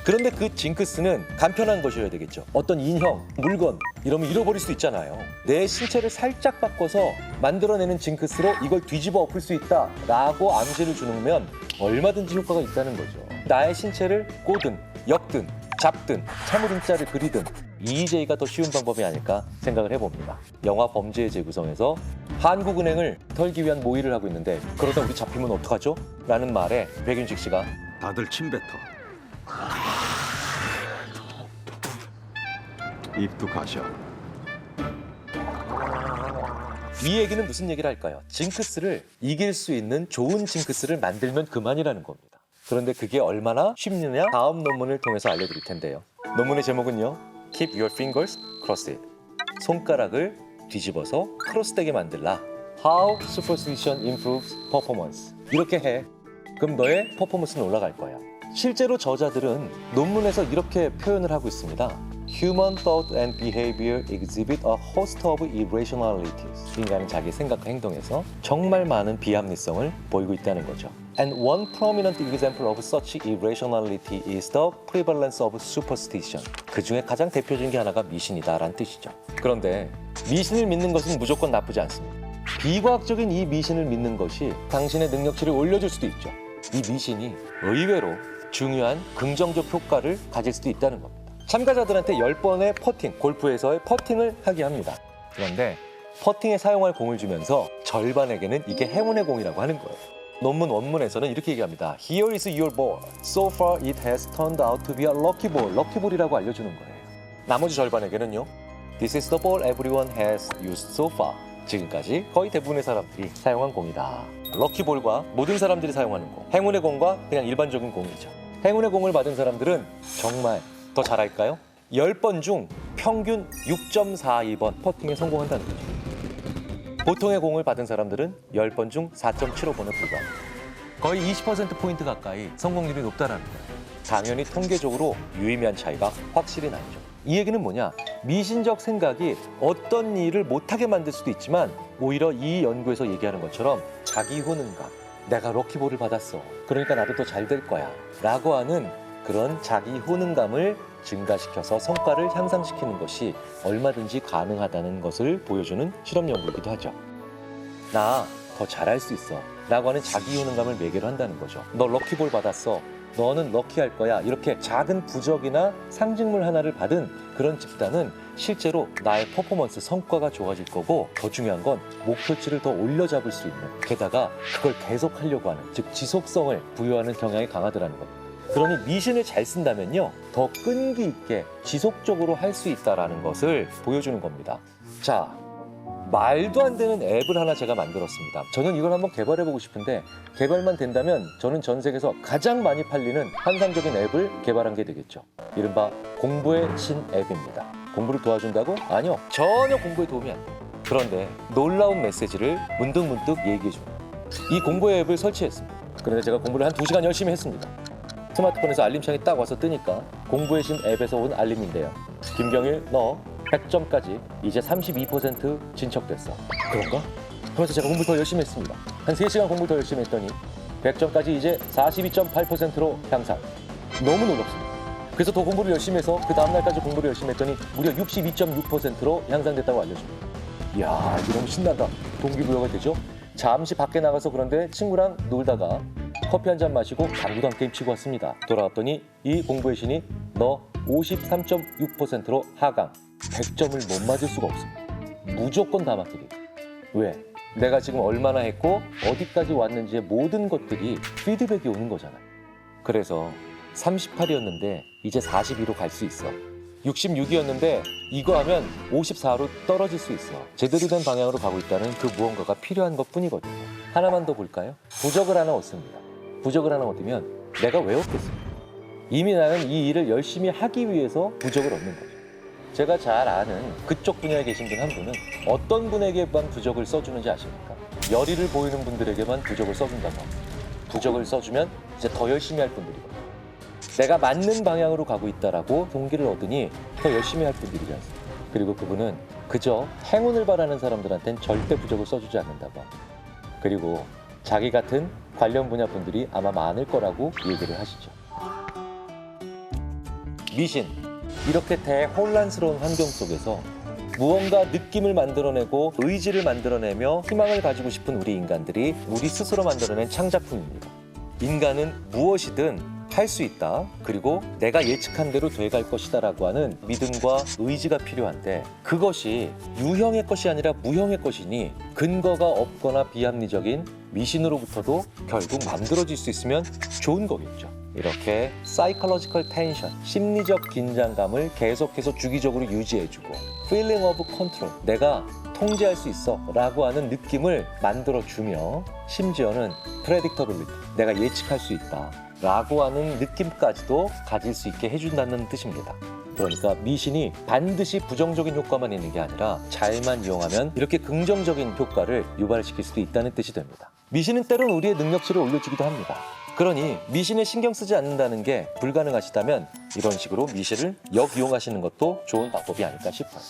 그런데 그 징크스는 간편한 것이어야 되겠죠. 어떤 인형, 물건 이러면 잃어버릴 수 있잖아요. 내 신체를 살짝 바꿔서 만들어내는 징크스로 이걸 뒤집어 엎을 수 있다 라고 암시를 주면 얼마든지 효과가 있다는 거죠. 나의 신체를 꼬든 엮든 잡든 참으름자를 그리든 EJ가 더 쉬운 방법이 아닐까 생각을 해봅니다. 영화 범죄의 재구성에서 한국은행을 털기 위한 모의를 하고 있는데 그러다 우리 잡히면 어떡하죠? 라는 말에 백윤식 씨가 다들 침 뱉어. 입도 가셔. 이 얘기는 무슨 얘기를 할까요? 징크스를 이길 수 있는 좋은 징크스를 만들면 그만이라는 겁니다. 그런데 그게 얼마나 쉽느냐? 다음 논문을 통해서 알려드릴 텐데요. 논문의 제목은요, Keep your fingers crossed. 손가락을 뒤집어서 크로스되게 만들라. How superstition improves performance. 이렇게 해. 그럼 너의 퍼포먼스는 올라갈 거야. 실제로 저자들은 논문에서 이렇게 표현을 하고 있습니다. Human thought and behavior exhibit a host of irrationalities. 인간은 자기 생각과 행동에서 정말 많은 비합리성을 보이고 있다는 거죠. And one prominent example of such irrationality is the prevalence of superstition. 그 중에 가장 대표적인 게 하나가 미신이다라는 뜻이죠. 그런데 미신을 믿는 것은 무조건 나쁘지 않습니다. 비과학적인 이 미신을 믿는 것이 당신의 능력치를 올려줄 수도 있죠. 이 미신이 의외로 중요한 긍정적 효과를 가질 수도 있다는 겁니다. 참가자들한테 10번의 퍼팅, 골프에서의 퍼팅을 하게 합니다. 그런데 퍼팅에 사용할 공을 주면서 절반에게는 이게 행운의 공이라고 하는 거예요. 논문 원문에서는 이렇게 얘기합니다. Here is your ball. So far it has turned out to be a lucky ball. 럭키볼이라고 알려주는 거예요. 나머지 절반에게는요. This is the ball everyone has used so far. 지금까지 거의 대부분의 사람들이 사용한 공이다. 럭키볼과 모든 사람들이 사용하는 공. 행운의 공과 그냥 일반적인 공이죠. 행운의 공을 받은 사람들은 정말 더 잘할까요? 10번 중 평균 6.42번 퍼팅에 성공한다는 거죠. 보통의 공을 받은 사람들은 10번 중 4.75번에 불과합니다. 거의 20%포인트 가까이 성공률이 높다라는 거예요. 당연히 통계적으로 유의미한 차이가 확실히 나죠. 이 얘기는 뭐냐? 미신적 생각이 어떤 일을 못하게 만들 수도 있지만 오히려 이 연구에서 얘기하는 것처럼 자기 효능감, 내가 럭키볼을 받았어. 그러니까 나도 더 잘 될 거야. 라고 하는 그런 자기 효능감을 증가시켜서 성과를 향상시키는 것이 얼마든지 가능하다는 것을 보여주는 실험 연구이기도 하죠. 나 더 잘할 수 있어 라고 하는 자기 효능감을 매개로 한다는 거죠. 너 럭키볼 받았어. 너는 럭키할 거야. 이렇게 작은 부적이나 상징물 하나를 받은 그런 집단은 실제로 나의 퍼포먼스, 성과가 좋아질 거고 더 중요한 건 목표치를 더 올려잡을 수 있는, 게다가 그걸 계속 하려고 하는, 즉 지속성을 부여하는 경향이 강하더라는 겁니다. 그러니 미신을 잘 쓴다면요, 더 끈기 있게 지속적으로 할 수 있다는 것을 보여주는 겁니다. 자, 말도 안 되는 앱을 하나 제가 만들었습니다. 저는 이걸 한번 개발해보고 싶은데 개발만 된다면 저는 전 세계에서 가장 많이 팔리는 환상적인 앱을 개발한 게 되겠죠. 이른바 공부의 신 앱입니다. 공부를 도와준다고? 아니요. 전혀 공부에 도움이 안 돼요. 그런데 놀라운 메시지를 문득문득 얘기해줍니다. 이 공부의 앱을 설치했습니다. 그런데 제가 공부를 한 2시간 열심히 했습니다. 스마트폰에서 알림창이 딱 와서 뜨니까 공부의 신 앱에서 온 알림인데요. 김경일, 너 100점까지 이제 32% 진척됐어. 그런가? 하면서 제가 공부 더 열심히 했습니다. 한 3시간 공부 더 열심히 했더니 100점까지 이제 42.8%로 향상. 너무 놀랍습니다. 그래서 더 공부를 열심히 해서 그 다음날까지 공부를 열심히 했더니 무려 62.6%로 향상됐다고 알려줍니다. 이야, 이거 너무 신난다. 동기부여가 되죠? 잠시 밖에 나가서 그런데 친구랑 놀다가 커피 한 잔 마시고 당구도 한 게임 치고 왔습니다. 돌아왔더니 이 공부의 신이 너 53.6%로 하강. 100점을 못 맞을 수가 없습니다. 무조건 다 맞게 돼요. 왜? 내가 지금 얼마나 했고 어디까지 왔는지의 모든 것들이 피드백이 오는 거잖아요. 그래서 38이었는데 이제 42로 갈 수 있어. 66이었는데 이거 하면 54로 떨어질 수 있어. 제대로 된 방향으로 가고 있다는 그 무언가가 필요한 것뿐이거든요. 하나만 더 볼까요? 부적을 하나 얻습니다. 부적을 하나 얻으면 내가 왜 얻겠습니까? 이미 나는 이 일을 열심히 하기 위해서 부적을 얻는 거죠. 제가 잘 아는 그쪽 분야에 계신 분 한 분은 어떤 분에게만 부적을 써주는지 아십니까? 열의를 보이는 분들에게만 부적을 써준다고 합니다. 부적을 써주면 이제 더 열심히 할 분들이거든요. 내가 맞는 방향으로 가고 있다라고 동기를 얻으니 더 열심히 할 분들이지 않습니까? 그리고 그분은 그저 행운을 바라는 사람들한테는 절대 부적을 써주지 않는다고 합니다. 그리고 자기 같은 관련 분야 분들이 아마 많을 거라고 얘기를 하시죠. 미신. 이렇게 대혼란스러운 환경 속에서 무언가 느낌을 만들어내고 의지를 만들어내며 희망을 가지고 싶은 우리 인간들이 우리 스스로 만들어낸 창작품입니다. 인간은 무엇이든 할 수 있다. 그리고 내가 예측한 대로 돼갈 것이다 라고 하는 믿음과 의지가 필요한데 그것이 유형의 것이 아니라 무형의 것이니 근거가 없거나 비합리적인 미신으로부터도 결국 만들어질 수 있으면 좋은 거겠죠. 이렇게 사이콜로지컬 텐션, 심리적 긴장감을 계속해서 주기적으로 유지해주고 feeling of control, 내가 통제할 수 있어 라고 하는 느낌을 만들어주며 심지어는 predictability, 내가 예측할 수 있다 라고 하는 느낌까지도 가질 수 있게 해준다는 뜻입니다. 그러니까 미신이 반드시 부정적인 효과만 있는 게 아니라 잘만 이용하면 이렇게 긍정적인 효과를 유발시킬 수도 있다는 뜻이 됩니다. 미신은 때론 우리의 능력치를 올려주기도 합니다. 그러니 미신에 신경 쓰지 않는다는 게 불가능하시다면 이런 식으로 미신을 역이용하시는 것도 좋은 방법이 아닐까 싶어요.